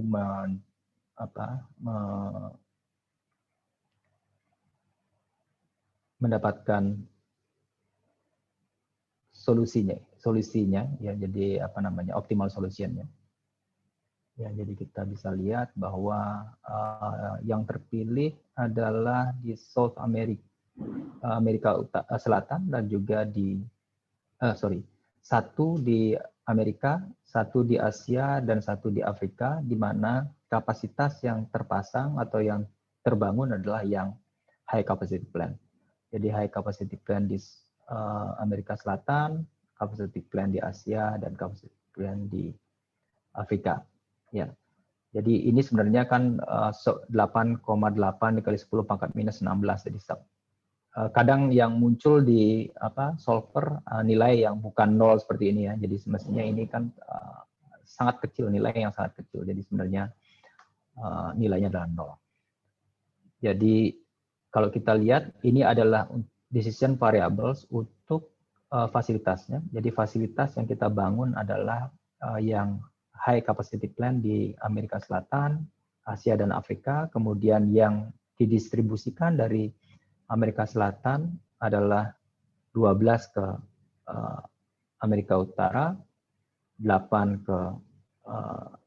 mendapatkan solusinya ya, jadi optimal solutionnya. Ya, jadi kita bisa lihat bahwa yang terpilih adalah di South Amerika Selatan dan juga satu di Amerika, satu di Asia, dan satu di Afrika, di mana kapasitas yang terpasang atau yang terbangun adalah yang high capacity plant. Jadi high capacity plant di Amerika Selatan, capacity plant di Asia, dan capacity plant di Afrika. Ya. Jadi ini sebenarnya kan 8,8 dikali 10 pangkat minus 16 jadi kadang yang muncul di solver nilai yang bukan nol seperti ini ya. Jadi semestinya ini kan sangat kecil, nilai yang sangat kecil. Jadi sebenarnya nilainya adalah nol. Jadi kalau kita lihat ini adalah decision variables untuk fasilitasnya. Jadi fasilitas yang kita bangun adalah yang high capacity plant di Amerika Selatan, Asia dan Afrika, kemudian yang didistribusikan dari Amerika Selatan adalah 12 ke Amerika Utara, 8 ke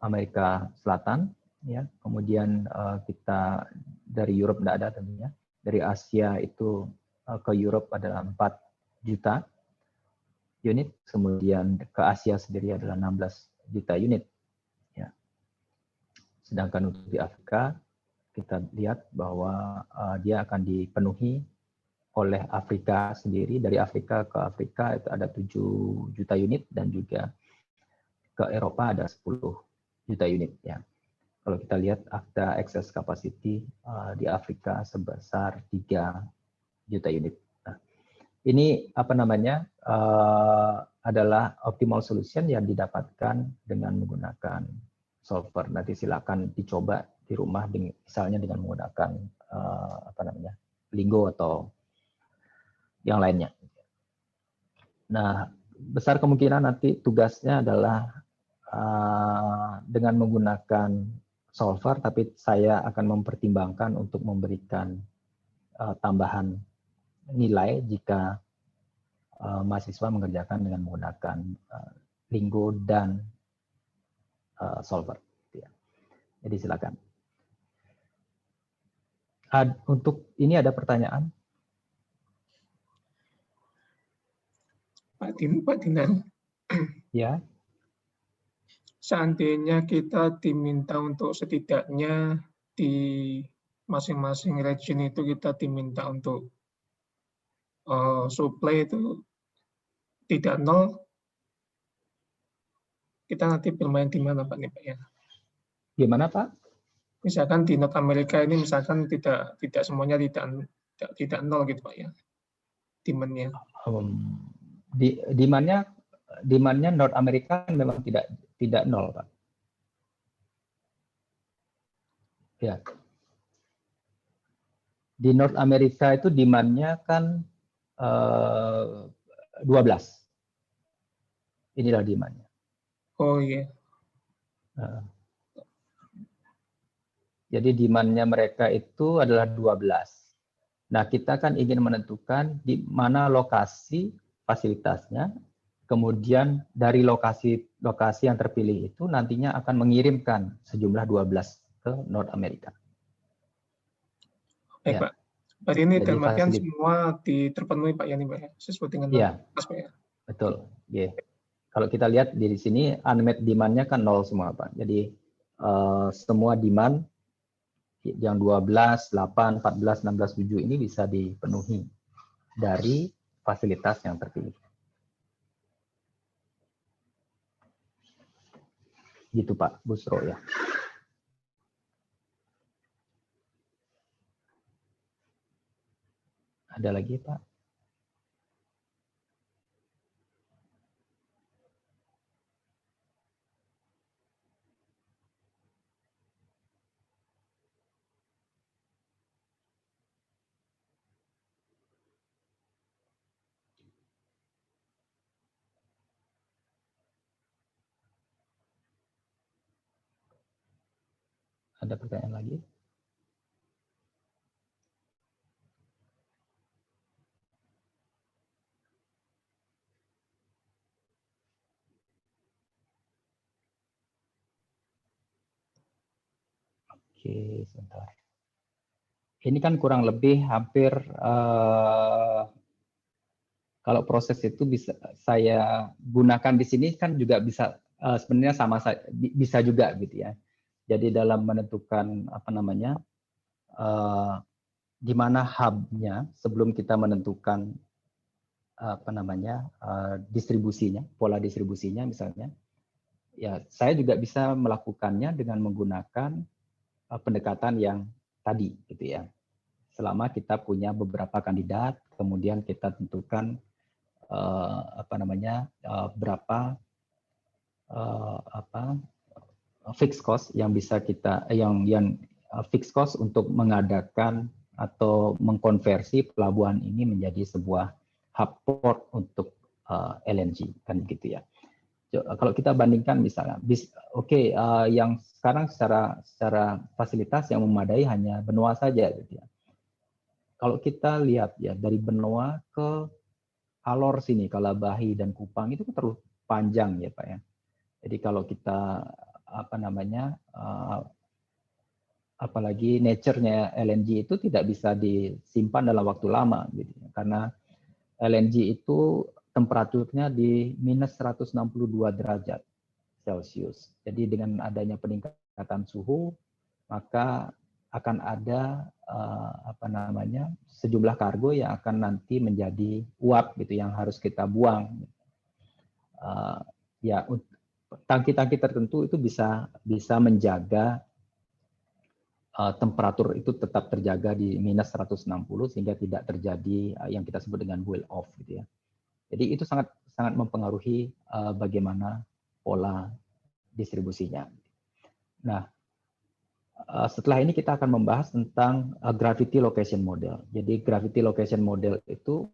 Amerika Selatan, ya. Kemudian kita dari Europe tidak ada tentunya. Dari Asia itu ke Europe adalah 4 juta unit, kemudian ke Asia sendiri adalah 16 juta unit. Ya. Sedangkan untuk di Afrika kita lihat bahwa dia akan dipenuhi oleh Afrika sendiri. Dari Afrika ke Afrika itu ada 7 juta unit dan juga ke Eropa ada 10 juta unit. Ya. Kalau kita lihat ada excess capacity di Afrika sebesar 3 juta unit. Nah, ini adalah optimal solution yang didapatkan dengan menggunakan solver. Nanti silakan dicoba di rumah, misalnya dengan menggunakan Lingo atau yang lainnya. Nah, besar kemungkinan nanti tugasnya adalah dengan menggunakan solver, tapi saya akan mempertimbangkan untuk memberikan tambahan nilai jika mahasiswa mengerjakan dengan menggunakan Lingo dan solver. Jadi silakan. Untuk ini ada pertanyaan? Pak Dinan, Ya. seandainya kita diminta untuk setidaknya di masing-masing region itu kita diminta untuk supply itu tidak nol, kita nanti bermain di mana Pak nih Pak ya? Gimana Pak? Misalkan di North America ini misalkan tidak semuanya tidak nol gitu Pak ya, demand-nya. Demand-nya North America memang tidak nol Pak. Ya. Di North America itu demand-nya kan 12. Inilah demand-nya. Oh iya. Jadi demand-nya mereka itu adalah 12. Nah, kita kan ingin menentukan di mana lokasi fasilitasnya, kemudian dari lokasi yang terpilih itu nantinya akan mengirimkan sejumlah 12 ke North America. Baik Ya. Pak. Berarti ini Jadi dalam artian semua terpenuhi Pak Yani Pak ya, sesuai dengan Pak ya. Betul. Yeah. Kalau kita lihat di sini unmet demand-nya kan 0 semua Pak. Jadi semua demand yang 12, 8, 14, 16, 7 ini bisa dipenuhi dari fasilitas yang terpilih. Gitu Pak Busro ya. Ada lagi Pak? Ada pertanyaan lagi? Oke, sebentar. Ini kan kurang lebih hampir kalau proses itu bisa saya gunakan di sini kan juga bisa sebenarnya bisa juga gitu ya. Jadi dalam menentukan di mana hub-nya sebelum kita menentukan distribusinya, pola distribusinya misalnya, ya saya juga bisa melakukannya dengan menggunakan pendekatan yang tadi gitu ya. selama kita punya beberapa kandidat, kemudian kita tentukan berapa fixed cost yang bisa kita fixed cost untuk mengadakan atau mengkonversi pelabuhan ini menjadi sebuah hub port untuk LNG, kan gitu ya. Kalau kita bandingkan misalnya, yang sekarang secara fasilitas yang memadai hanya benua saja, gitu ya. Kalau kita lihat ya dari benua ke Alor sini, Kalabahi dan Kupang itu terlalu panjang ya Pak ya. Jadi kalau kita apalagi nature-nya LNG itu tidak bisa disimpan dalam waktu lama, gitu ya. Karena LNG itu temperaturnya di minus 162 derajat Celcius. Jadi dengan adanya peningkatan suhu, maka akan ada sejumlah kargo yang akan nanti menjadi uap gitu yang harus kita buang. Tangki-tangki tertentu itu bisa menjaga temperatur itu tetap terjaga di minus 160 sehingga tidak terjadi yang kita sebut dengan boil off gitu ya. Jadi itu sangat mempengaruhi bagaimana pola distribusinya. Nah, setelah ini kita akan membahas tentang gravity location model. Jadi gravity location model itu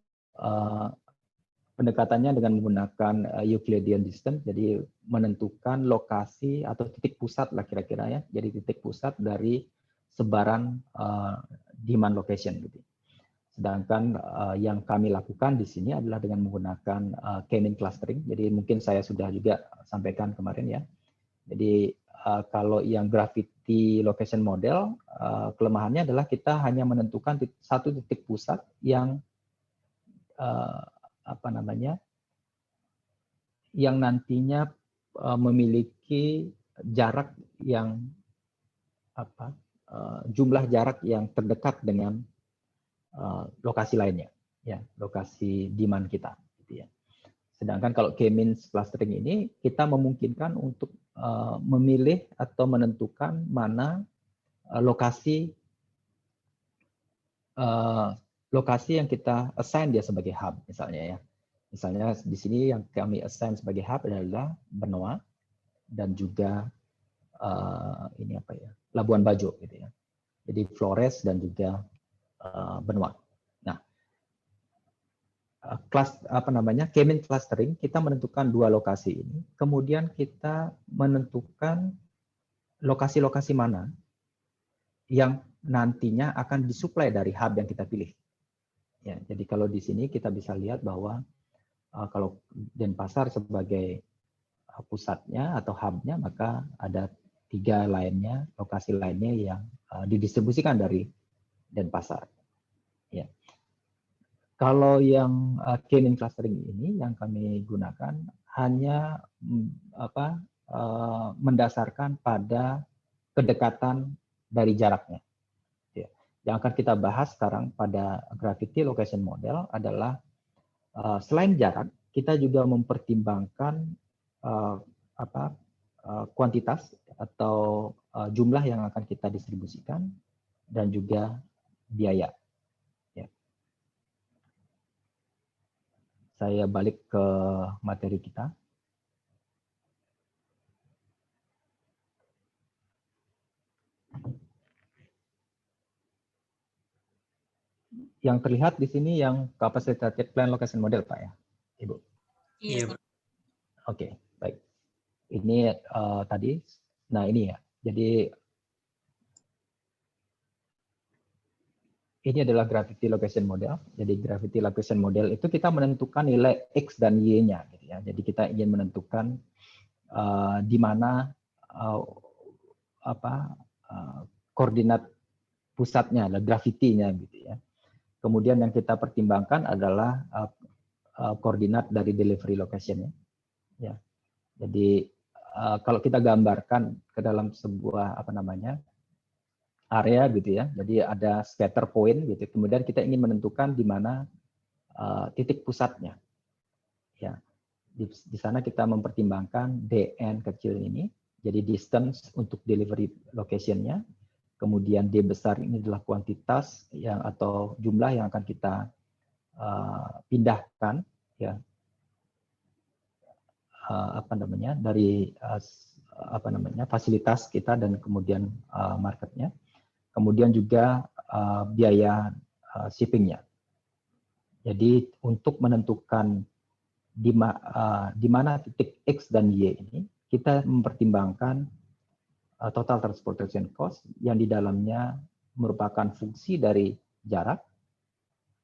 pendekatannya dengan menggunakan Euclidean distance, jadi menentukan lokasi atau titik pusat lah kira-kira ya, jadi titik pusat dari sebaran demand location gitu. Sedangkan yang kami lakukan di sini adalah dengan menggunakan K-mean clustering. Jadi mungkin saya sudah juga sampaikan kemarin ya. Jadi kalau yang gravity location model, kelemahannya adalah kita hanya menentukan satu titik pusat yang yang nantinya memiliki jarak yang jumlah jarak yang terdekat dengan lokasi lainnya, ya lokasi demand kita. Gitu ya. Sedangkan kalau K-means clustering ini kita memungkinkan untuk memilih atau menentukan mana lokasi yang kita assign dia sebagai hub misalnya ya. Misalnya di sini yang kami assign sebagai hub adalah Benoa dan juga Labuan Bajo gitu ya. Jadi Flores dan juga Benoa. Nah, K-mean clustering kita menentukan dua lokasi ini, kemudian kita menentukan lokasi-lokasi mana yang nantinya akan disuplai dari hub yang kita pilih. Ya, jadi kalau di sini kita bisa lihat bahwa kalau Denpasar sebagai pusatnya atau hubnya, maka ada 3 lainnya, lokasi lainnya yang didistribusikan dari Denpasar. Ya. Kalau yang K-mean clustering ini yang kami gunakan hanya mendasarkan pada kedekatan dari jaraknya. Ya. Yang akan kita bahas sekarang pada gravity location model adalah selain jarak, kita juga mempertimbangkan kuantitas atau jumlah yang akan kita distribusikan dan juga biaya. Ya. Saya balik ke materi kita. Yang terlihat di sini yang capacitated plan location model, Pak ya, Ibu. Iya. Oke, baik. Ini tadi, nah ini ya. Jadi ini adalah gravity location model. Jadi gravity location model itu kita menentukan nilai X dan Y-nya. Gitu ya. Jadi kita ingin menentukan di mana koordinat pusatnya, gravity-nya gitu ya. Kemudian yang kita pertimbangkan adalah koordinat dari delivery location-nya. Ya. Jadi kalau kita gambarkan ke dalam sebuah area gitu ya. Jadi ada scatter point gitu. Kemudian kita ingin menentukan di mana titik pusatnya. Ya. Di sana kita mempertimbangkan DN kecil ini, jadi distance untuk delivery location-nya. kemudian D besar ini adalah kuantitas yang atau jumlah yang akan kita pindahkan, ya, dari fasilitas kita dan kemudian marketnya, kemudian juga biaya shippingnya. Jadi untuk menentukan di mana titik X dan Y ini, kita mempertimbangkan total transportation cost yang di dalamnya merupakan fungsi dari jarak,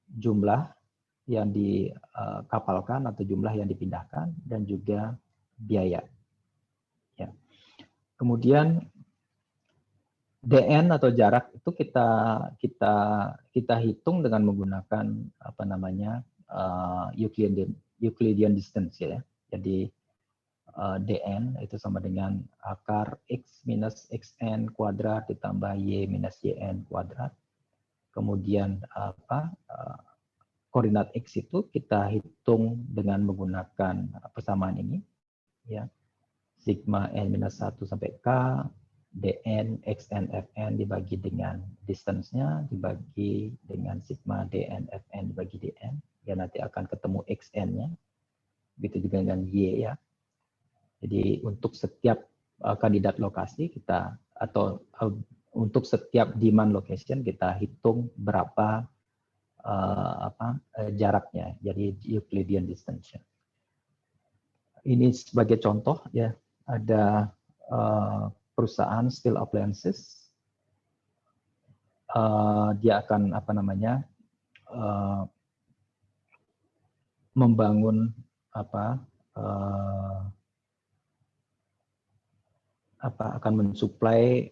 jumlah yang dikapalkan atau jumlah yang dipindahkan, dan juga biaya. Ya. Kemudian DN atau jarak itu kita hitung dengan menggunakan Euclidean distance, ya. Jadi DN itu sama dengan akar X minus XN kuadrat ditambah Y minus YN kuadrat. Kemudian koordinat X itu kita hitung dengan menggunakan persamaan ini, ya. Sigma N minus 1 sampai K, DN XN FN dibagi dengan distance-nya, dibagi dengan sigma DN FN dibagi DN, ya nanti akan ketemu XN-nya. Begitu juga dengan Y, ya. Jadi untuk setiap kandidat lokasi kita untuk setiap demand location kita hitung berapa jaraknya. Jadi Euclidean distance. Ini sebagai contoh, ya, ada perusahaan steel appliances. Dia akan membangun akan mensuplai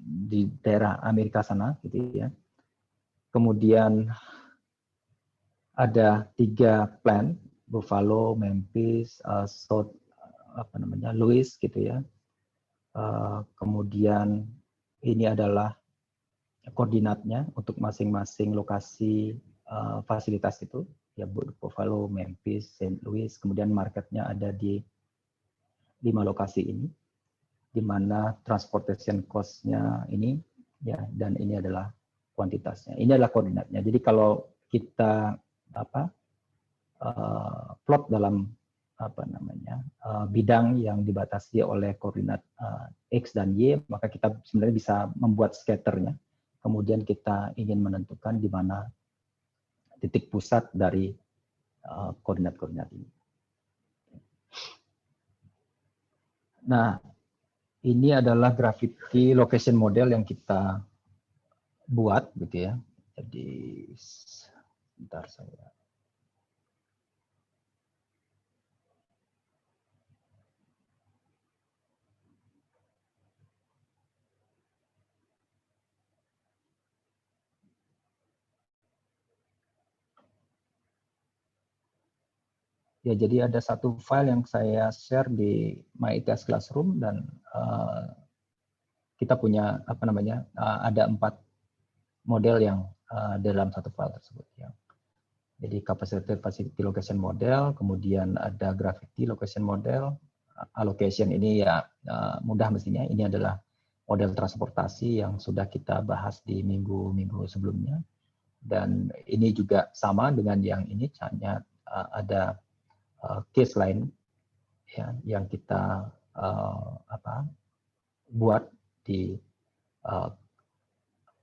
di daerah Amerika sana, gitu, ya. Kemudian ada 3 plant, Buffalo, Memphis, Louis, gitu, ya. Kemudian ini adalah koordinatnya untuk masing-masing lokasi fasilitas itu, ya, Buffalo, Memphis, St. Louis. Kemudian marketnya ada di 5 lokasi ini, di mana transportation cost-nya ini, ya, dan ini adalah kuantitasnya. Ini adalah koordinatnya. Jadi kalau kita plot dalam bidang yang dibatasi oleh koordinat X dan Y, maka kita sebenarnya bisa membuat scatternya. Kemudian kita ingin menentukan di mana titik pusat dari koordinat-koordinat ini. Nah, ini adalah gravity location model yang kita buat, gitu, ya. Jadi sebentar saya. Ya, jadi ada satu file yang saya share di MyITS Classroom, dan kita punya ada 4 model yang dalam satu file tersebut, ya. Jadi capacity location model, kemudian ada gravity location model, allocation ini ya mudah mestinya, ini adalah model transportasi yang sudah kita bahas di minggu-minggu sebelumnya, dan ini juga sama dengan yang ini, hanya ada case lain, ya, yang kita buat di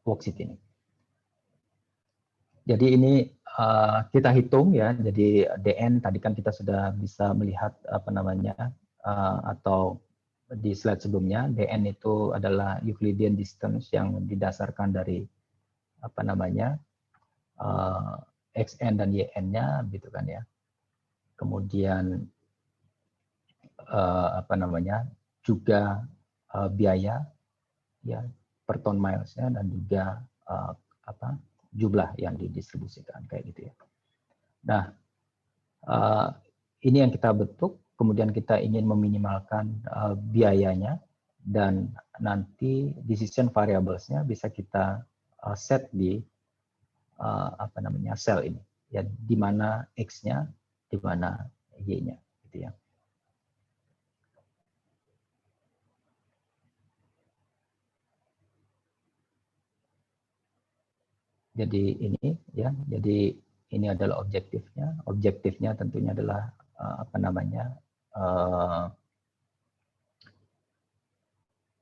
worksheet ini. Jadi ini kita hitung, ya. Jadi DN tadi kan kita sudah bisa melihat atau di slide sebelumnya, DN itu adalah Euclidean distance yang didasarkan dari XN dan YN-nya, gitu kan, ya. Kemudian juga biaya, ya, per ton miles-nya, dan juga jumlah yang didistribusikan, kayak gitu, ya. Nah, ini yang kita bentuk, kemudian kita ingin meminimalkan biayanya, dan nanti decision variables-nya bisa kita set di sel ini, ya, di mana X-nya, di mana Y-nya, gitu, ya. Jadi ini ya, jadi ini adalah objektifnya. Objektifnya tentunya adalah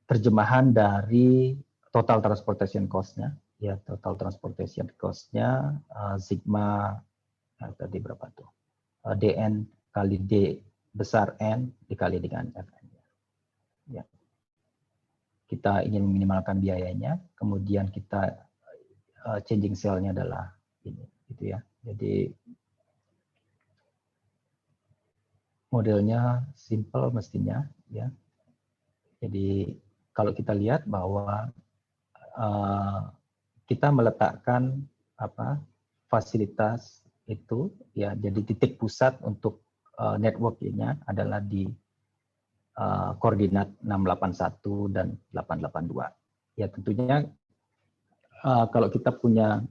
terjemahan dari total transportation cost-nya, ya total transportation cost-nya sigma tadi berapa tuh? DN kali D besar N dikali dengan Fn. Ya. Kita ingin meminimalkan biayanya, kemudian kita changing cell-nya adalah ini, gitu ya. Jadi modelnya simple mestinya, ya. Jadi kalau kita lihat bahwa kita meletakkan fasilitas itu, ya, jadi titik pusat untuk network-nya adalah di koordinat 681 dan 882. Ya tentunya kalau kita punya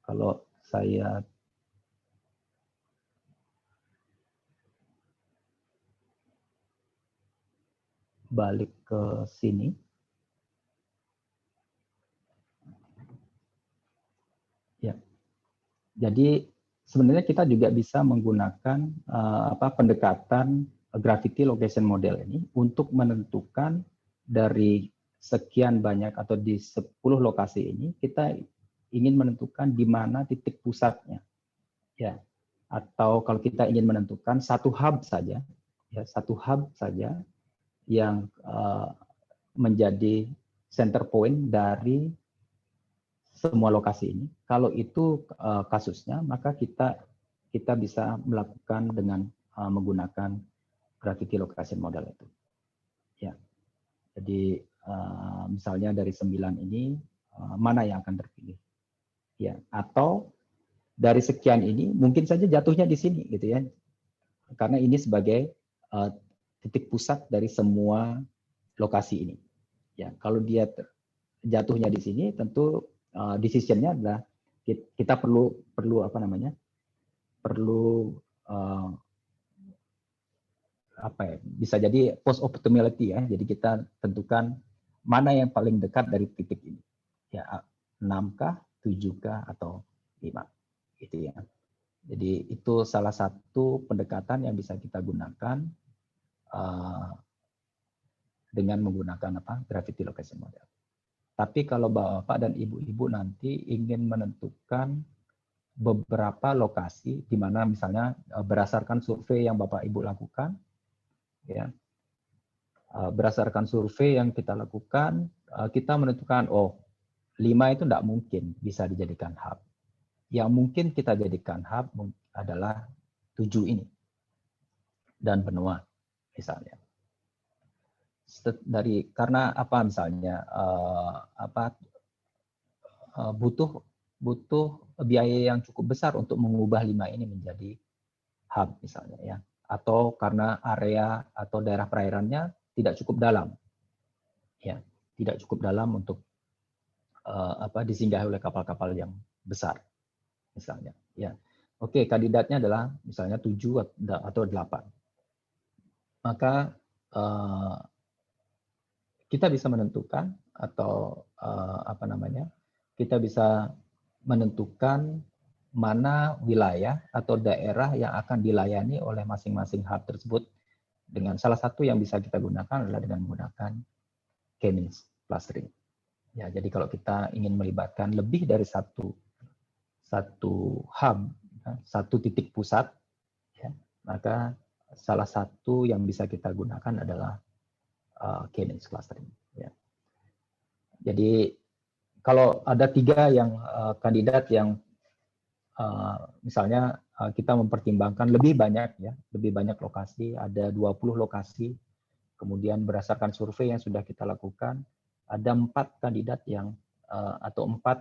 kalau saya balik ke sini, ya. Jadi sebenarnya kita juga bisa menggunakan pendekatan gravity location model ini untuk menentukan dari sekian banyak atau di 10 lokasi ini kita ingin menentukan di mana titik pusatnya, ya. Atau kalau kita ingin menentukan satu hub saja, ya satu hub saja yang menjadi center point dari semua lokasi ini. Kalau itu kasusnya, maka kita bisa melakukan dengan menggunakan gravity location model itu. Ya. Jadi misalnya dari 9 ini mana yang akan terpilih? Ya, atau dari sekian ini mungkin saja jatuhnya di sini gitu ya. Karena ini sebagai titik pusat dari semua lokasi ini. Ya, kalau dia jatuhnya di sini, tentu decision-nya adalah kita perlu bisa jadi post optimality ya. Jadi kita tentukan mana yang paling dekat dari titik ini. Ya, 6K, 7K atau 5 gitu ya. Jadi itu salah satu pendekatan yang bisa kita gunakan dengan menggunakan gravity location model. Tapi kalau Bapak dan Ibu-ibu nanti ingin menentukan beberapa lokasi di mana misalnya berdasarkan survei yang Bapak Ibu lakukan, ya, berdasarkan survei yang kita lakukan, kita menentukan 5 itu tidak mungkin bisa dijadikan hub. Yang mungkin kita jadikan hub adalah 7 ini dan benua misalnya. Karena misalnya butuh biaya yang cukup besar untuk mengubah 5 ini menjadi hub misalnya ya, atau karena area atau daerah perairannya tidak cukup dalam, ya, tidak cukup dalam untuk disinggahi oleh kapal-kapal yang besar misalnya ya. Oke, kandidatnya adalah misalnya 7 atau 8, maka kita bisa menentukan atau kita bisa menentukan mana wilayah atau daerah yang akan dilayani oleh masing-masing hub tersebut. Dengan salah satu yang bisa kita gunakan adalah dengan menggunakan K-means clustering. Ya, jadi kalau kita ingin melibatkan lebih dari satu hub, satu titik pusat, ya, maka salah satu yang bisa kita gunakan adalah K-means clustering. Ya. Jadi kalau ada 3 yang kandidat yang misalnya kita mempertimbangkan lebih banyak lokasi, ada 20 lokasi, kemudian berdasarkan survei yang sudah kita lakukan, ada 4 kandidat yang atau 4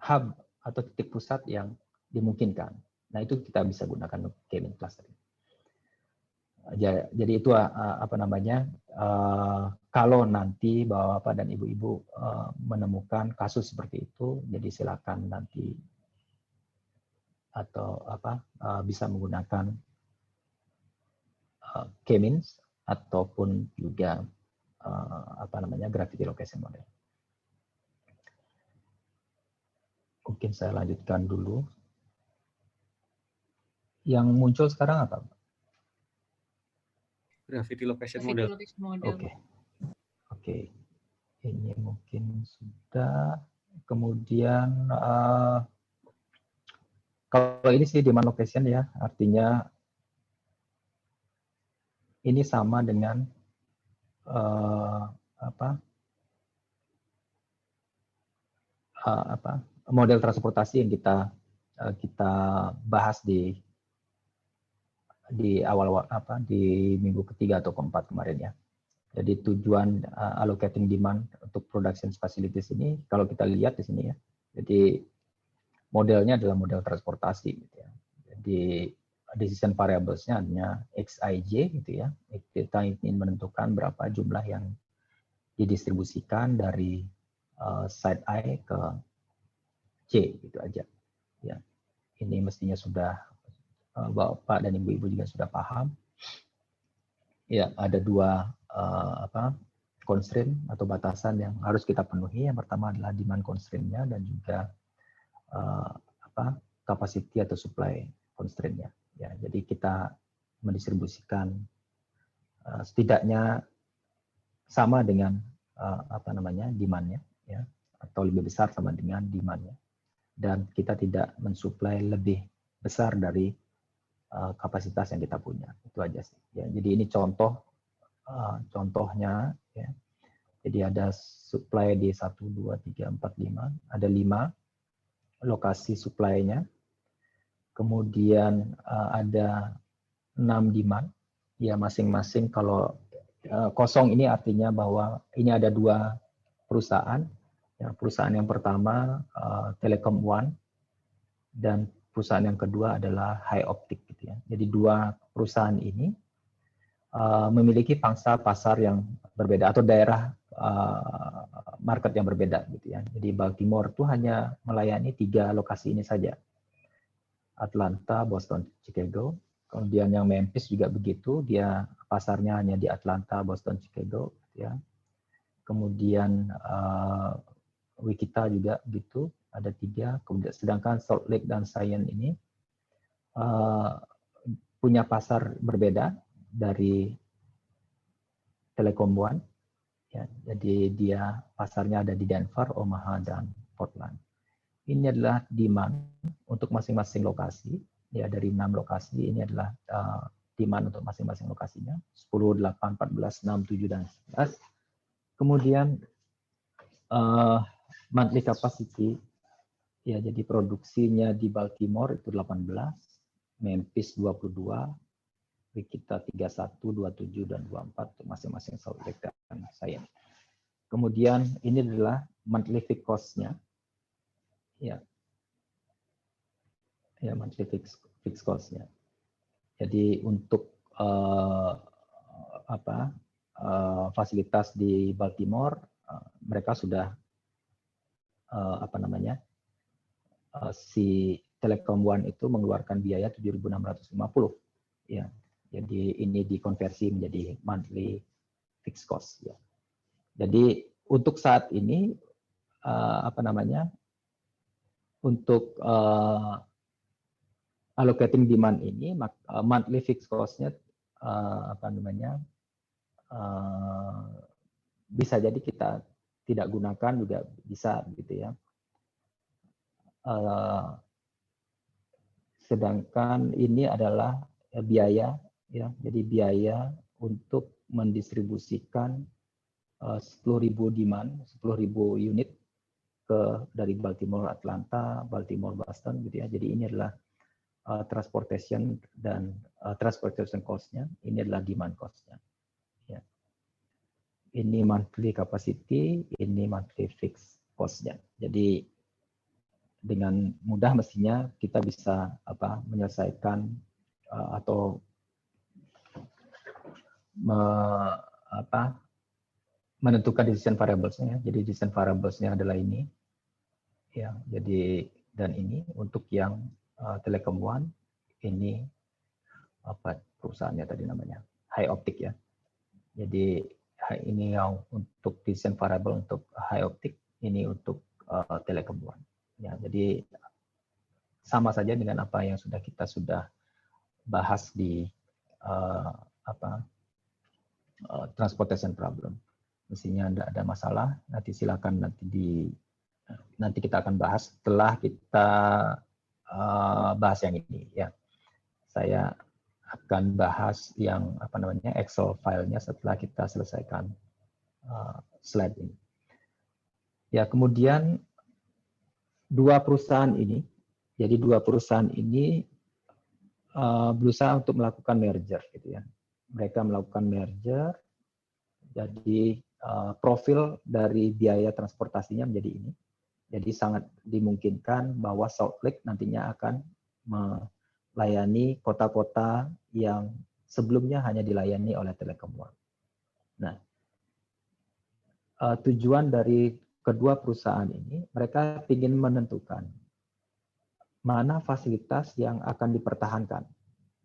hub atau titik pusat yang dimungkinkan. Nah, itu kita bisa gunakan K-means clustering. Jadi itu kalau nanti Bapak dan Ibu-ibu menemukan kasus seperti itu, jadi silakan nanti atau bisa menggunakan K-means ataupun juga gravity location model. Mungkin saya lanjutkan dulu. Yang muncul sekarang apa? Gravity location Gravity model. location model. Oke. Ini mungkin sudah. Kemudian kalau ini sih demand location ya, artinya ini sama dengan model transportasi yang kita bahas di awal di minggu ketiga atau keempat kemarin ya. Jadi tujuan allocating demand untuk production facilities ini kalau kita lihat di sini ya. Jadi modelnya adalah model transportasi gitu ya. Jadi decision variables-nya hanya XIJ gitu ya. Kita ingin menentukan berapa jumlah yang didistribusikan dari site I ke C gitu aja. Ya. Ini mestinya sudah Bapak dan Ibu-ibu juga sudah paham. Ya, ada dua constraint atau batasan yang harus kita penuhi. Yang pertama adalah demand constraint-nya dan juga capacity atau supply constraint-nya. Ya, jadi kita mendistribusikan setidaknya sama dengan demand-nya, ya, atau lebih besar sama dengan demand-nya. Dan kita tidak mensuplai lebih besar dari kapasitas yang kita punya. Itu aja sih. Ya, jadi ini contohnya. Ya. Jadi ada supply di 1, 2, 3, 4, 5. Ada 5 lokasi supply-nya. Kemudian ada 6 demand. Ya, masing-masing kalau kosong ini artinya bahwa ini ada 2 perusahaan. Ya, perusahaan yang pertama Telekom One dan perusahaan yang kedua adalah High Optic gitu ya. Jadi 2 perusahaan ini memiliki pangsa pasar yang berbeda atau daerah market yang berbeda gitu ya. Jadi Baltimore itu hanya melayani 3 lokasi ini saja. Atlanta, Boston, Chicago. Kemudian yang Memphis juga begitu, dia pasarnya hanya di Atlanta, Boston, Chicago gitu ya. Kemudian Wichita juga gitu, ada 3. Kemudian sedangkan Salt Lake dan Zion ini punya pasar berbeda dari Telekom One. Ya, jadi dia pasarnya ada di Denver, Omaha, dan Portland. Ini adalah demand untuk masing-masing lokasi. Ya, dari 6 lokasi ini adalah demand untuk masing-masing lokasinya. 10, 8, 14, 6, 7, dan 11. Kemudian monthly capacity, ya, jadi produksinya di Baltimore itu 18, Memphis 22, Wichita 31, 27, dan 24 untuk masing-masing Salt Lake dan Zion. Kemudian ini adalah monthly fixed cost-nya. Ya, monthly fixed cost-nya. Jadi untuk fasilitas di Baltimore, mereka sudah si Telekom One itu mengeluarkan biaya 7.650. Ya, jadi ini dikonversi menjadi monthly fixed cost. Ya. Jadi untuk saat ini untuk allocating demand ini monthly fixed cost-nya bisa jadi kita tidak gunakan juga bisa gitu ya. Sedangkan ini adalah biaya ya. Jadi biaya untuk mendistribusikan 10.000 demand, 10.000 unit dari Baltimore, Atlanta, Baltimore, Boston gitu ya. Jadi ini adalah transportation dan transportation cost-nya, ini adalah demand cost-nya. Ya. Ini monthly capacity, ini monthly fixed cost-nya. Jadi dengan mudah mestinya kita bisa menyelesaikan atau menentukan decision variables-nya. Jadi decision variables-nya adalah ini. Ya, jadi dan ini untuk yang Telekom One, ini perusahaannya tadi namanya High Optic ya. Jadi ini yang untuk desain variable untuk high optic, ini untuk telekemuan. Ya, jadi sama saja dengan apa yang kita sudah bahas di transportation problem. Mestinya tidak ada masalah. Nanti silakan nanti kita akan bahas setelah kita bahas yang ini. Ya, saya akan bahas yang Excel filenya setelah kita selesaikan slide ini. Ya, kemudian dua perusahaan ini berusaha untuk melakukan merger, gitu ya. Mereka melakukan merger, jadi profil dari biaya transportasinya menjadi ini. Jadi sangat dimungkinkan bahwa Salt Lake nantinya akan melayani kota-kota yang sebelumnya hanya dilayani oleh Telekom One. Nah, tujuan dari kedua perusahaan ini, mereka ingin menentukan mana fasilitas yang akan dipertahankan.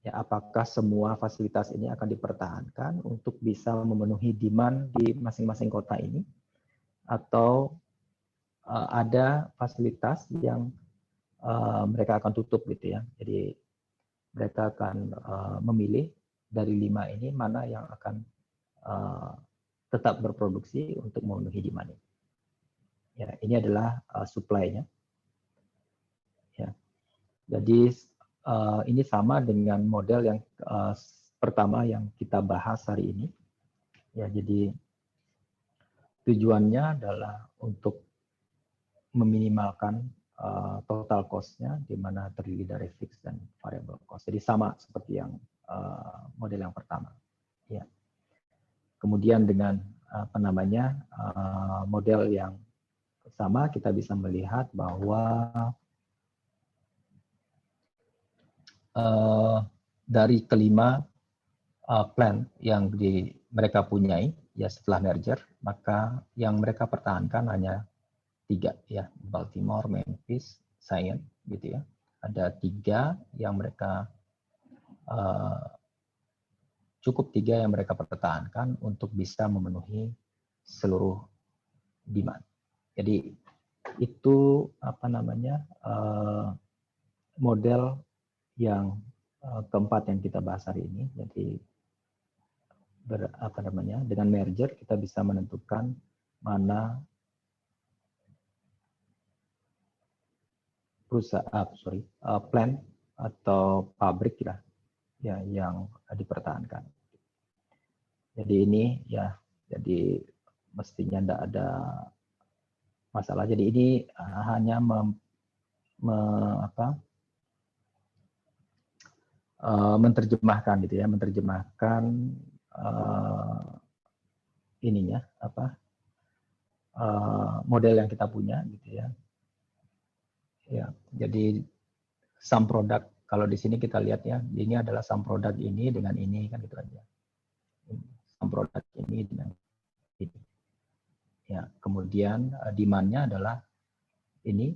Ya, apakah semua fasilitas ini akan dipertahankan untuk bisa memenuhi demand di masing-masing kota ini, atau ada fasilitas yang mereka akan tutup, gitu ya. Jadi mereka akan memilih dari 5 ini mana yang akan tetap berproduksi untuk memenuhi demand ini. Ya, ini adalah supply-nya. Ya. Jadi ini sama dengan model yang pertama yang kita bahas hari ini. Ya, jadi tujuannya adalah untuk meminimalkan total cost-nya, di mana terdiri dari fixed dan variable cost. Jadi sama seperti yang model yang pertama. Ya. Kemudian dengan model yang sama, kita bisa melihat bahwa dari kelima plan yang mereka punyai ya setelah merger, maka yang mereka pertahankan hanya 3, ya, Baltimore, Memphis, Zion, gitu ya. Ada 3 yang mereka cukup 3 yang mereka pertahankan untuk bisa memenuhi seluruh demand. Jadi itu model yang keempat yang kita bahas hari ini. Jadi dengan merger kita bisa menentukan mana plant atau pabrik lah ya yang dipertahankan. Jadi ini ya, jadi mestinya tidak ada masalah. Jadi ini hanya menerjemahkan, gitu ya, menerjemahkan model yang kita punya, gitu ya. Ya, jadi sum product, kalau di sini kita lihat ya, ini adalah sum product ini dengan ini, kan gitu aja. Sum product ini dengan ini. Ya, kemudian demand-nya adalah ini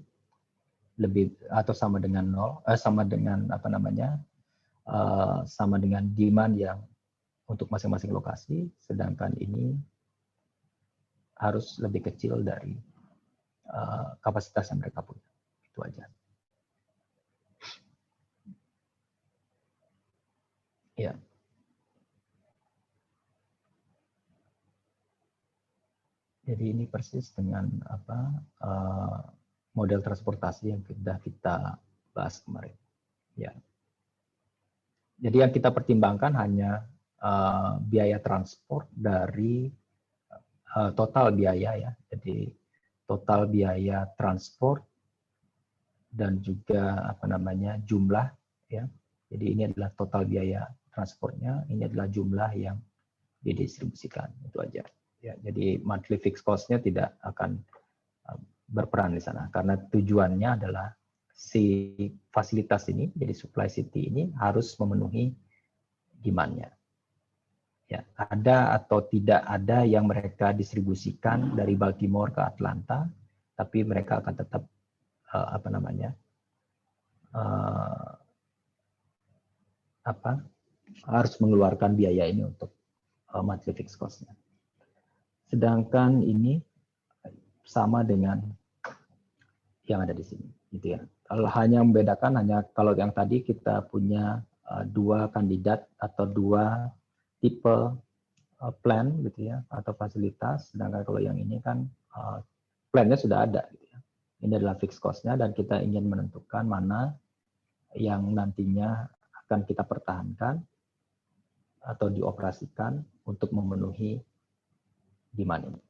lebih atau sama dengan 0, sama dengan sama dengan demand yang untuk masing-masing lokasi, sedangkan ini harus lebih kecil dari kapasitas yang mereka punya. Itu aja. Ya. Jadi ini persis dengan model transportasi yang sudah kita bahas kemarin. Ya. Jadi yang kita pertimbangkan hanya biaya transport dari total biaya, ya. Jadi total biaya transport dan juga jumlah, ya. Jadi ini adalah total biaya transportnya, ini adalah jumlah yang didistribusikan, itu aja. Ya, jadi monthly fixed cost-nya tidak akan berperan di sana karena tujuannya adalah si fasilitas ini, jadi supply city ini harus memenuhi demand-nya. Ya, ada atau tidak ada yang mereka distribusikan dari Baltimore ke Atlanta, tapi mereka akan tetap harus mengeluarkan biaya ini untuk monthly fixed cost-nya. Sedangkan ini sama dengan yang ada di sini, gitu ya. Kalau hanya membedakan kalau yang tadi kita punya dua kandidat atau dua tipe plan, gitu ya, atau fasilitas. Sedangkan kalau yang ini kan plan-nya sudah ada, gitu ya. Ini adalah fixed cost-nya dan kita ingin menentukan mana yang nantinya akan kita pertahankan atau dioperasikan untuk memenuhi demand ini.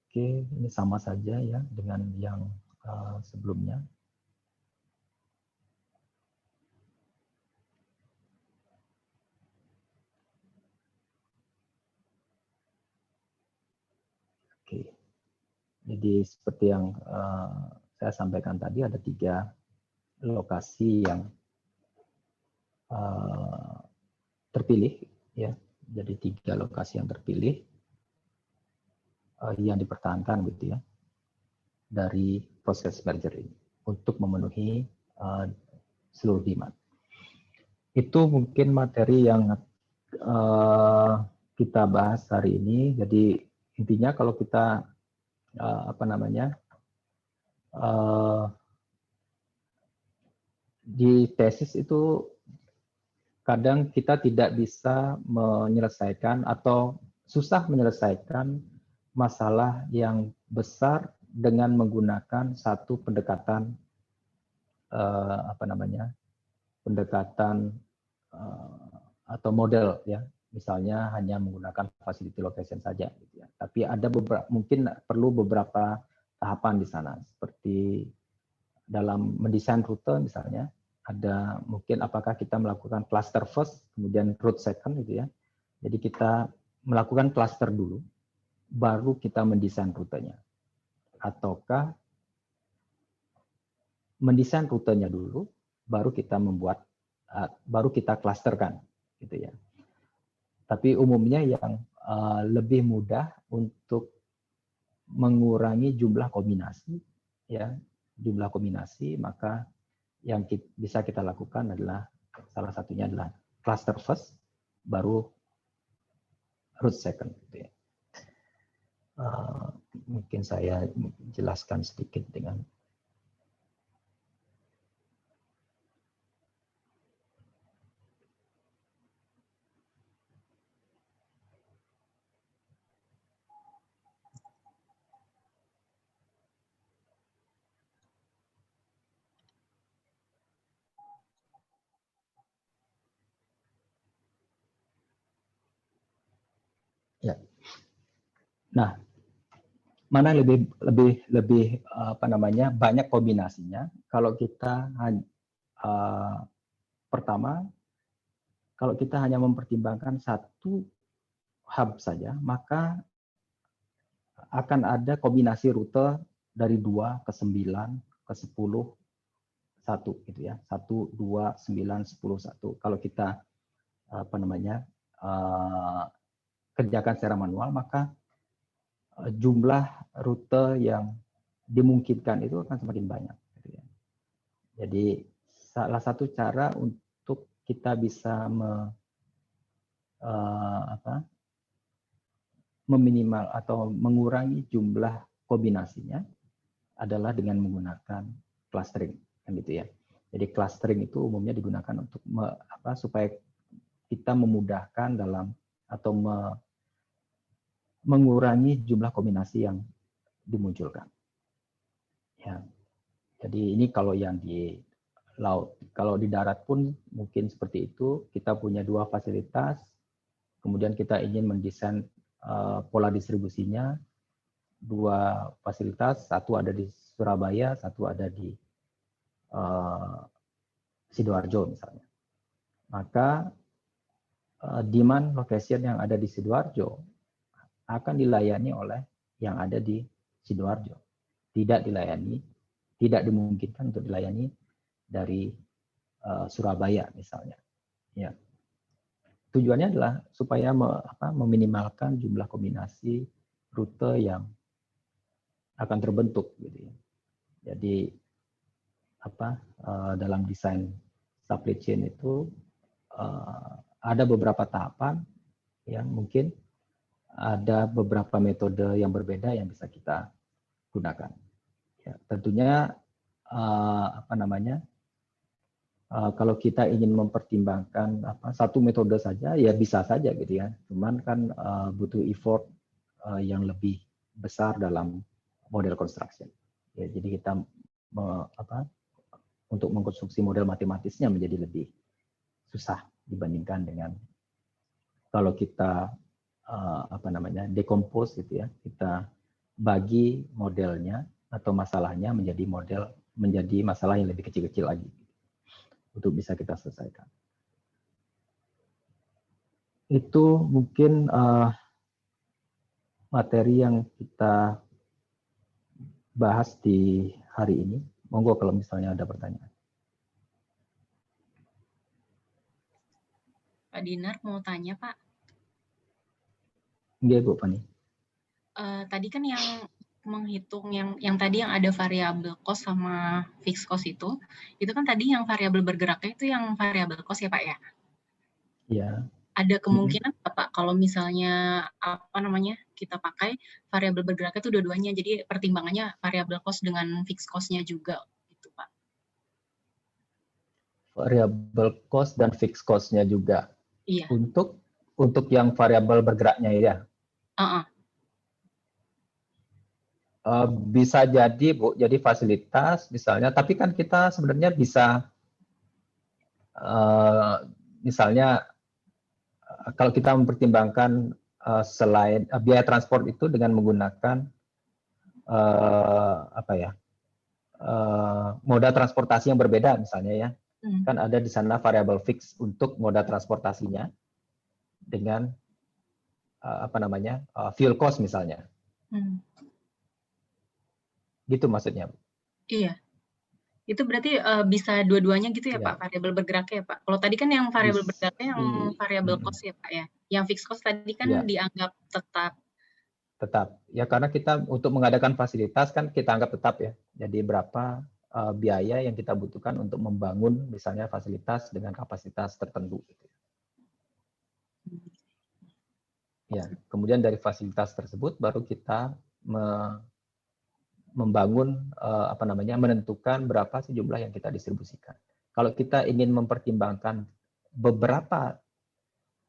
Oke, ini sama saja ya dengan yang sebelumnya. Oke, jadi seperti yang saya sampaikan tadi, ada 3 lokasi yang terpilih, ya. Jadi 3 lokasi yang terpilih yang dipertahankan, gitu ya, dari proses merger ini untuk memenuhi seluruh demand. Itu mungkin materi yang kita bahas hari ini. Jadi intinya kalau kita di tesis itu kadang kita tidak bisa menyelesaikan atau susah menyelesaikan masalah yang besar dengan menggunakan satu pendekatan pendekatan atau model, ya. Misalnya hanya menggunakan facility location saja, gitu ya. Tapi ada mungkin perlu beberapa tahapan di sana, seperti dalam mendesain rute misalnya, ada mungkin apakah kita melakukan cluster first, kemudian route second, gitu ya. Jadi kita melakukan cluster dulu, baru kita mendesain rutenya. Ataukah mendesain rutenya dulu, baru kita baru kita clusterkan, gitu ya. Tapi umumnya yang lebih mudah untuk mengurangi jumlah kombinasi, ya, jumlah kombinasi, maka yang bisa kita lakukan adalah salah satunya adalah cluster first, baru route second, gitu ya. Mungkin saya jelaskan sedikit dengan ya. Nah, mana lebih banyak kombinasinya? Kalau kita pertama, kalau kita hanya mempertimbangkan satu hub saja, maka akan ada kombinasi rute dari 2 ke 9 ke 10 1, gitu ya. 1 2 9 10 1. Kalau kita kerjakan secara manual, maka jumlah rute yang dimungkinkan itu akan semakin banyak, gitu ya. Jadi salah satu cara untuk kita bisa meminimal atau mengurangi jumlah kombinasinya adalah dengan menggunakan clustering, kan gitu ya. Jadi clustering itu umumnya digunakan untuk supaya kita memudahkan dalam atau mengurangi jumlah kombinasi yang dimunculkan. Ya. Jadi ini kalau yang di laut. Kalau di darat pun mungkin seperti itu. Kita punya 2 fasilitas, kemudian kita ingin mendesain pola distribusinya, 2 fasilitas, satu ada di Surabaya, satu ada di Sidoarjo misalnya. Maka demand location yang ada di Sidoarjo akan dilayani oleh yang ada di Sidoarjo. Tidak dimungkinkan untuk dilayani dari Surabaya misalnya. Ya. Tujuannya adalah supaya meminimalkan jumlah kombinasi rute yang akan terbentuk, gitu ya. Jadi dalam desain supply chain itu ada beberapa tahapan yang mungkin ada beberapa metode yang berbeda yang bisa kita gunakan. Ya, tentunya kalau kita ingin mempertimbangkan satu metode saja, ya bisa saja gitu ya. Cuman kan butuh effort yang lebih besar dalam model construction. Ya, jadi kita untuk mengkonstruksi model matematisnya menjadi lebih susah dibandingkan dengan kalau kita decompose gitu ya, kita bagi modelnya atau masalahnya menjadi masalah yang lebih kecil-kecil lagi untuk bisa kita selesaikan. Itu mungkin materi yang kita bahas di hari ini. Monggo kalau misalnya ada pertanyaan. Pak Dinar mau tanya, Pak. Iya, Bu Fani. Tadi kan yang menghitung yang tadi yang ada variabel cost sama fixed cost itu kan tadi yang variabel bergeraknya itu yang variabel cost ya, Pak ya? Iya. Ada kemungkinan Pak kalau misalnya kita pakai variabel bergeraknya itu dua-duanya, jadi pertimbangannya variabel cost dengan fixed cost-nya juga gitu, Pak. Variabel cost dan fixed cost-nya juga. Iya. Untuk yang variabel bergeraknya ya. Bisa jadi Bu, jadi fasilitas misalnya, tapi kan kita sebenarnya bisa misalnya kalau kita mempertimbangkan selain biaya transport itu dengan menggunakan moda transportasi yang berbeda misalnya ya. Kan ada di sana variabel fix untuk moda transportasinya dengan fuel cost misalnya. Gitu maksudnya. Iya. Itu berarti bisa dua-duanya gitu ya, Pak, variabel bergeraknya ya, Pak. Kalau tadi kan yang variabel bergeraknya yang variabel cost ya, Pak ya. Yang fixed cost tadi kan dianggap tetap. Tetap. Ya karena kita untuk mengadakan fasilitas kan kita anggap tetap ya. Jadi berapa biaya yang kita butuhkan untuk membangun misalnya fasilitas dengan kapasitas tertentu. Ya, kemudian dari fasilitas tersebut baru kita membangun menentukan berapa sih jumlah yang kita distribusikan. Kalau kita ingin mempertimbangkan beberapa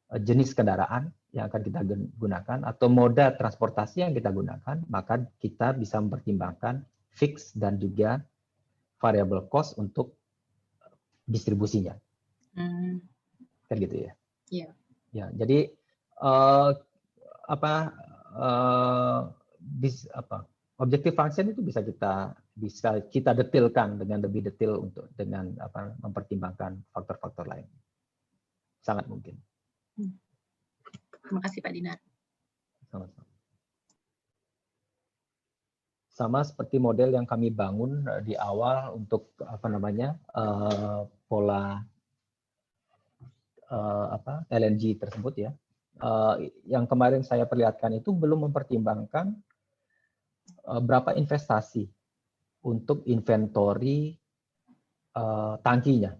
jenis kendaraan yang akan kita gunakan atau moda transportasi yang kita gunakan, maka kita bisa mempertimbangkan fix dan juga variable cost untuk distribusinya. Kan gitu ya. Iya. Ya, jadi objective function itu bisa kita detailkan dengan lebih detail dengan mempertimbangkan faktor-faktor lain. Sangat mungkin. Terima kasih Pak Dinar. Sama-sama. Sama seperti model yang kami bangun di awal untuk pola LNG tersebut ya. Yang kemarin saya perlihatkan itu belum mempertimbangkan berapa investasi untuk inventory tangkinya.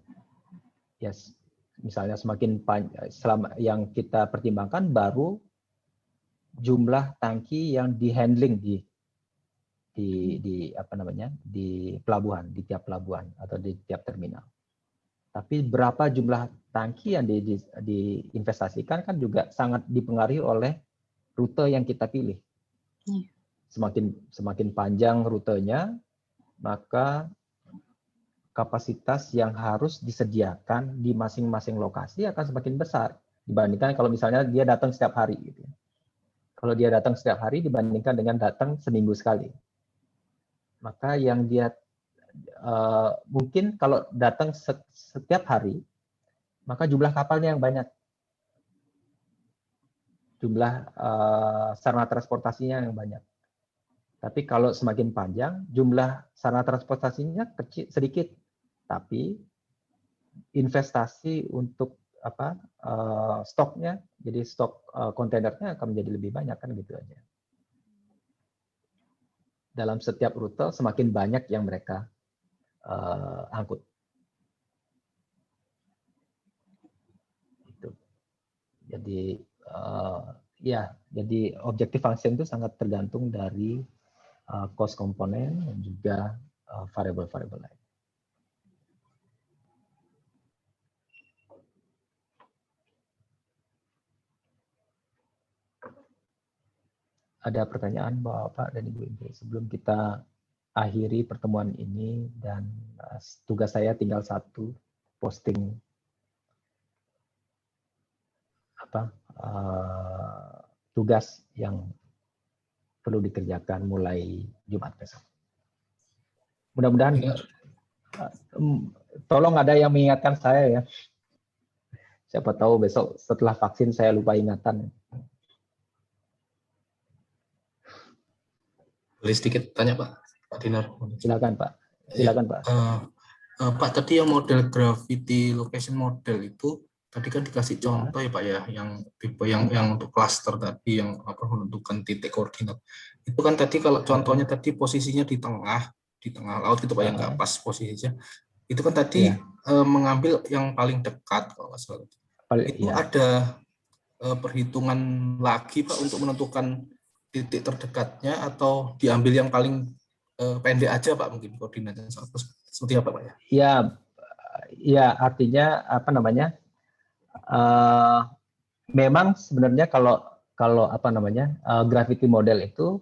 Yes. Misalnya semakin yang kita pertimbangkan baru jumlah tangki yang di-handling di pelabuhan, di tiap pelabuhan atau di tiap terminal. Tapi berapa jumlah tangki yang diinvestasikan kan juga sangat dipengaruhi oleh rute yang kita pilih. Semakin panjang rutenya, maka kapasitas yang harus disediakan di masing-masing lokasi akan semakin besar dibandingkan kalau misalnya dia datang setiap hari. Gitu. Kalau dia datang setiap hari dibandingkan dengan datang seminggu sekali, maka yang dia mungkin kalau datang setiap hari, maka jumlah kapalnya yang banyak, jumlah sarana transportasinya yang banyak. Tapi kalau semakin panjang, jumlah sarana transportasinya kecil sedikit. Tapi investasi untuk stoknya, jadi stok kontainernya akan menjadi lebih banyak kan gitu aja. Dalam setiap rute semakin banyak yang mereka angkut. Jadi ya, jadi objective function itu sangat tergantung dari cost komponen dan juga variable-variable lain. Ada pertanyaan Bapak dan Ibu-Ibu sebelum kita akhiri pertemuan ini, dan tugas saya tinggal satu, posting tugas yang perlu dikerjakan mulai Jumat besok. Mudah-mudahan tolong ada yang mengingatkan saya ya. Siapa tahu besok setelah vaksin saya lupa ingatan. Boleh sedikit tanya Pak Dinar? Silakan Pak. Silakan Pak. Pak, tadi yang model gravity location model itu tadi kan dikasih contoh ya Pak ya, yang tipe yang untuk cluster tadi yang menentukan titik koordinat. Itu kan tadi kalau contohnya tadi posisinya di tengah laut gitu Pak, yang nggak pas posisinya. Itu kan tadi mengambil yang paling dekat kalau nggak salah. Itu ada perhitungan lagi Pak untuk menentukan titik terdekatnya, atau diambil yang paling pendek aja Pak, mungkin koordinatnya seperti apa Pak ya? Ya artinya apa namanya? Memang sebenarnya kalau apa namanya gravity model itu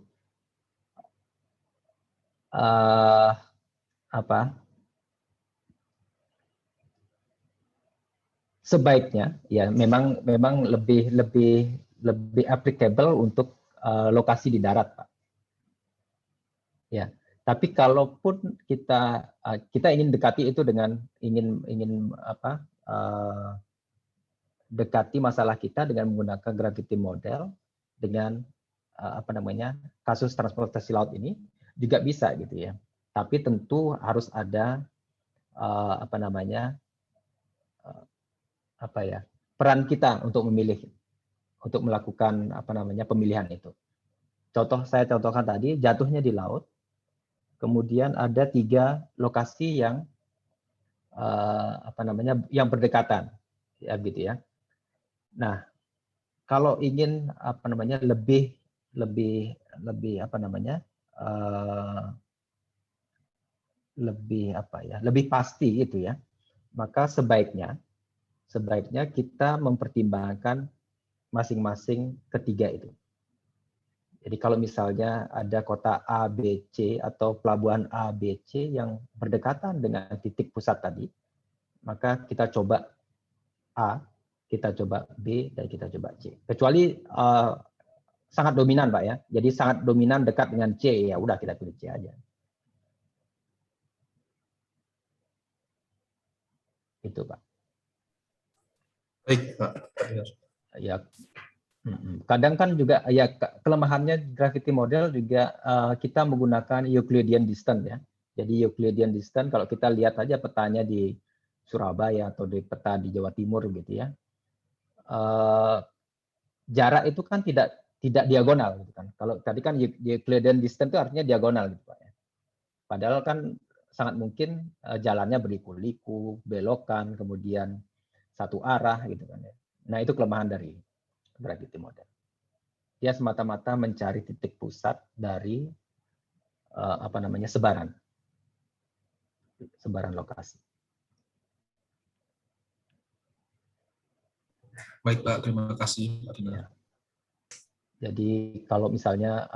sebaiknya ya memang lebih applicable untuk lokasi di darat Pak. Ya, tapi kalaupun kita ingin dekati itu dengan dekati masalah kita dengan menggunakan gravity model dengan kasus transportasi laut ini juga bisa gitu ya. Tapi tentu harus ada peran kita untuk memilih, untuk melakukan pemilihan itu. Saya contohkan tadi, jatuhnya di laut, kemudian ada 3 lokasi yang yang berdekatan, ya gitu ya. Nah, kalau ingin lebih pasti itu ya, maka sebaiknya kita mempertimbangkan masing-masing ketiga itu. Jadi kalau misalnya ada kota A, B, C atau pelabuhan A, B, C yang berdekatan dengan titik pusat tadi, maka kita coba A, kita coba B, dan kita coba C. Kecuali sangat dominan Pak ya. Jadi sangat dominan dekat dengan C, ya udah kita pilih C aja. Itu Pak. Baik Pak. Ya, kadang kan juga ya kelemahannya gravity model juga kita menggunakan Euclidean distance ya. Jadi Euclidean distance kalau kita lihat aja petanya di Surabaya atau di peta di Jawa Timur gitu ya. Jarak itu kan tidak diagonal gitu kan. Kalau tadi kan Euclidean distance itu artinya diagonal gitu Pak ya. Padahal kan sangat mungkin jalannya berliku-liku, belokan, kemudian satu arah gitu kan ya. Nah, itu kelemahan dari gravity model. Dia semata-mata mencari titik pusat dari sebaran lokasi. Baik Pak, terima kasih Pak Dinar. Ya. Jadi kalau misalnya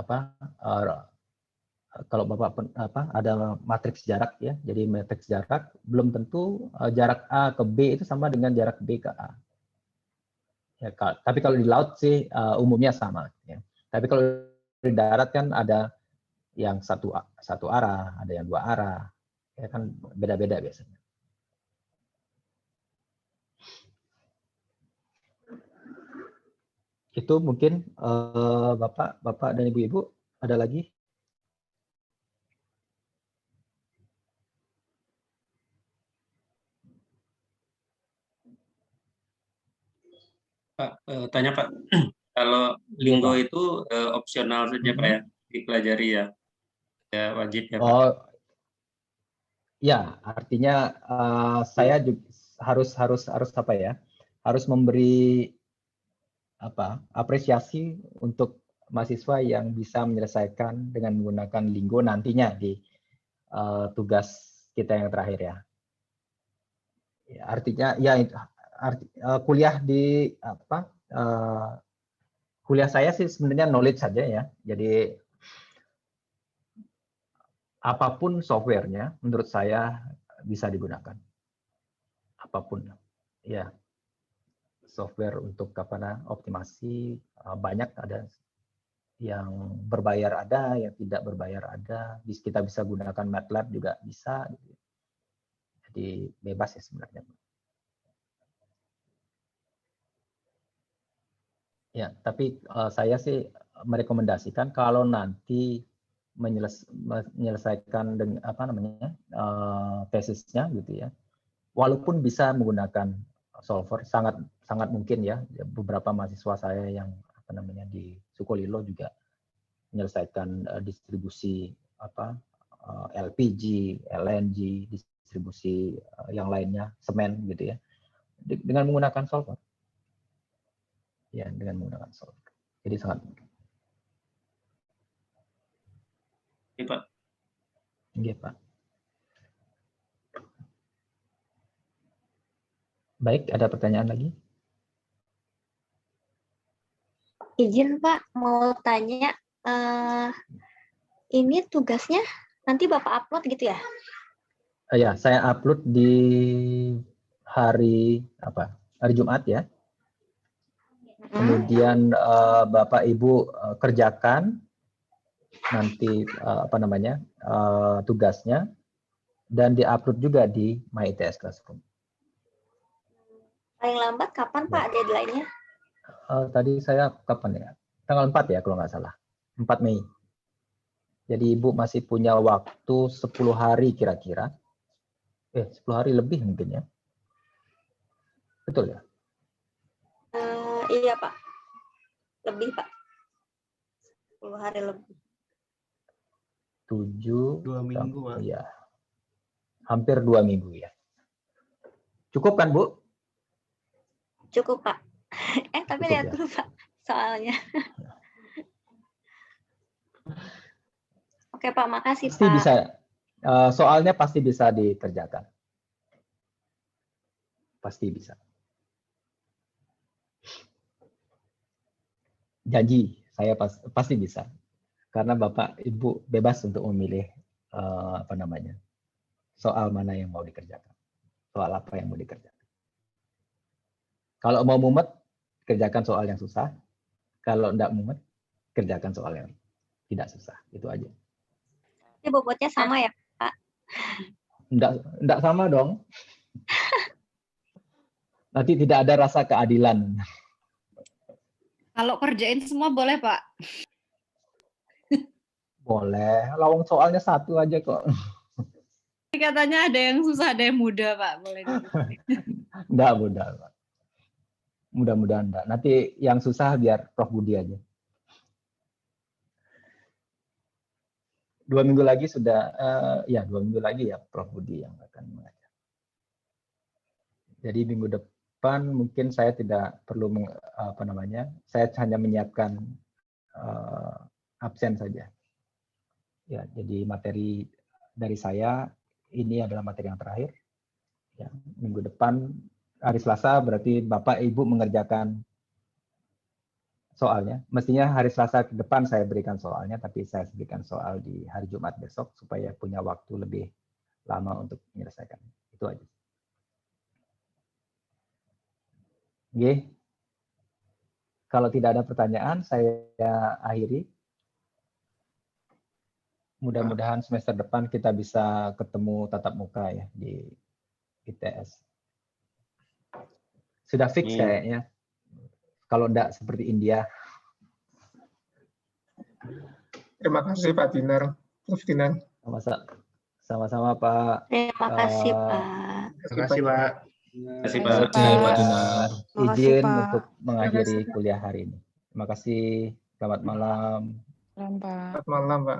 kalau Bapak ada matriks jarak ya, jadi matriks jarak belum tentu jarak A ke B itu sama dengan jarak B ke A. Ya, tapi kalau di laut sih umumnya sama. Ya. Tapi kalau di darat kan ada yang satu arah, ada yang 2 arah, ya kan beda-beda biasanya. Itu mungkin Bapak dan Ibu-Ibu ada lagi? Pak, tanya Pak, kalau linggo itu opsional saja Pak ya, dipelajari ya, ya wajib ya Pak? Oh, ya artinya saya juga harus memberi apresiasi untuk mahasiswa yang bisa menyelesaikan dengan menggunakan Linggo nantinya di tugas kita yang terakhir ya. Ya, artinya ya kuliah di kuliah saya sih sebenarnya knowledge saja ya. Jadi apapun softwarenya menurut saya bisa digunakan. Apapun ya. Software untuk optimasi banyak, ada yang berbayar, ada yang tidak berbayar, ada. Kita bisa gunakan MATLAB juga bisa. Jadi bebas ya sebenarnya. Ya, tapi saya sih merekomendasikan kalau nanti menyelesaikan dengan tesisnya gitu ya, walaupun bisa menggunakan solver, sangat mungkin ya. Beberapa mahasiswa saya yang di Sukolilo juga menyelesaikan distribusi LPG, LNG, distribusi yang lainnya, semen gitu ya, dengan menggunakan solver. Ya, dengan menggunakan solver. Jadi sangat mungkin. Iya, Pak. Iya, Pak. Baik, ada pertanyaan lagi? Izin Pak, mau tanya, ini tugasnya nanti Bapak upload gitu ya? Ya, saya upload di hari Jumat ya. Kemudian Bapak Ibu kerjakan nanti tugasnya dan diupload juga di MyITS Classroom. Paling lambat kapan Pak deadline-nya? Tadi saya kapan ya? Tanggal 4 ya kalau nggak salah. 4 Mei. Jadi Ibu masih punya waktu 10 hari kira-kira. 10 hari lebih mungkin ya. Betul ya? Iya Pak. Lebih Pak. 10 hari lebih. 7. 2 minggu Pak. Iya. Hampir 2 minggu ya. Cukup kan Bu? Cukup Pak. Tapi Cukup, lihat ya? dulu Pak soalnya. Oke Pak, makasih Pasti Pak. bisa. Soalnya pasti bisa dikerjakan. Pasti bisa. Janji, saya pasti bisa. Karena Bapak Ibu bebas untuk memilih soal mana yang mau dikerjakan. Soal apa yang mau dikerjakan. Kalau mau mumet, kerjakan soal yang susah. Kalau enggak mumet, kerjakan soal yang tidak susah. Itu aja. Ini bobotnya sama ya Pak? Enggak sama dong. Nanti tidak ada rasa keadilan. Kalau kerjain semua boleh, Pak? Boleh. Lawang soalnya satu aja kok. Katanya ada yang susah, ada yang mudah, Pak. Boleh. Enggak mudah, Pak. Mudah-mudahan enggak. Nanti yang susah biar Prof Budi aja. 2 minggu lagi sudah, 2 minggu lagi ya Prof Budi yang akan mengajar. Jadi minggu depan mungkin saya tidak perlu saya hanya menyiapkan absen saja. Ya, jadi materi dari saya ini adalah materi yang terakhir. Ya, minggu depan hari Selasa berarti Bapak Ibu mengerjakan soalnya. Mestinya hari Selasa ke depan saya berikan soalnya, tapi saya berikan soal di hari Jumat besok supaya punya waktu lebih lama untuk menyelesaikan. Itu aja. Oke. Kalau tidak ada pertanyaan, saya akhiri. Mudah-mudahan semester depan kita bisa ketemu tatap muka ya di ITS. Sudah fix kayaknya. Kalau enggak seperti India. Terima kasih Pak Dinar. Prof Dinar. Sama-sama Pak. Terima kasih Pak. Terima kasih Pak. Terima kasih, Pak. Terima kasih Pak Dinar. Izin untuk mengakhiri kuliah hari ini. Terima kasih. Selamat malam. Selamat malam Pak.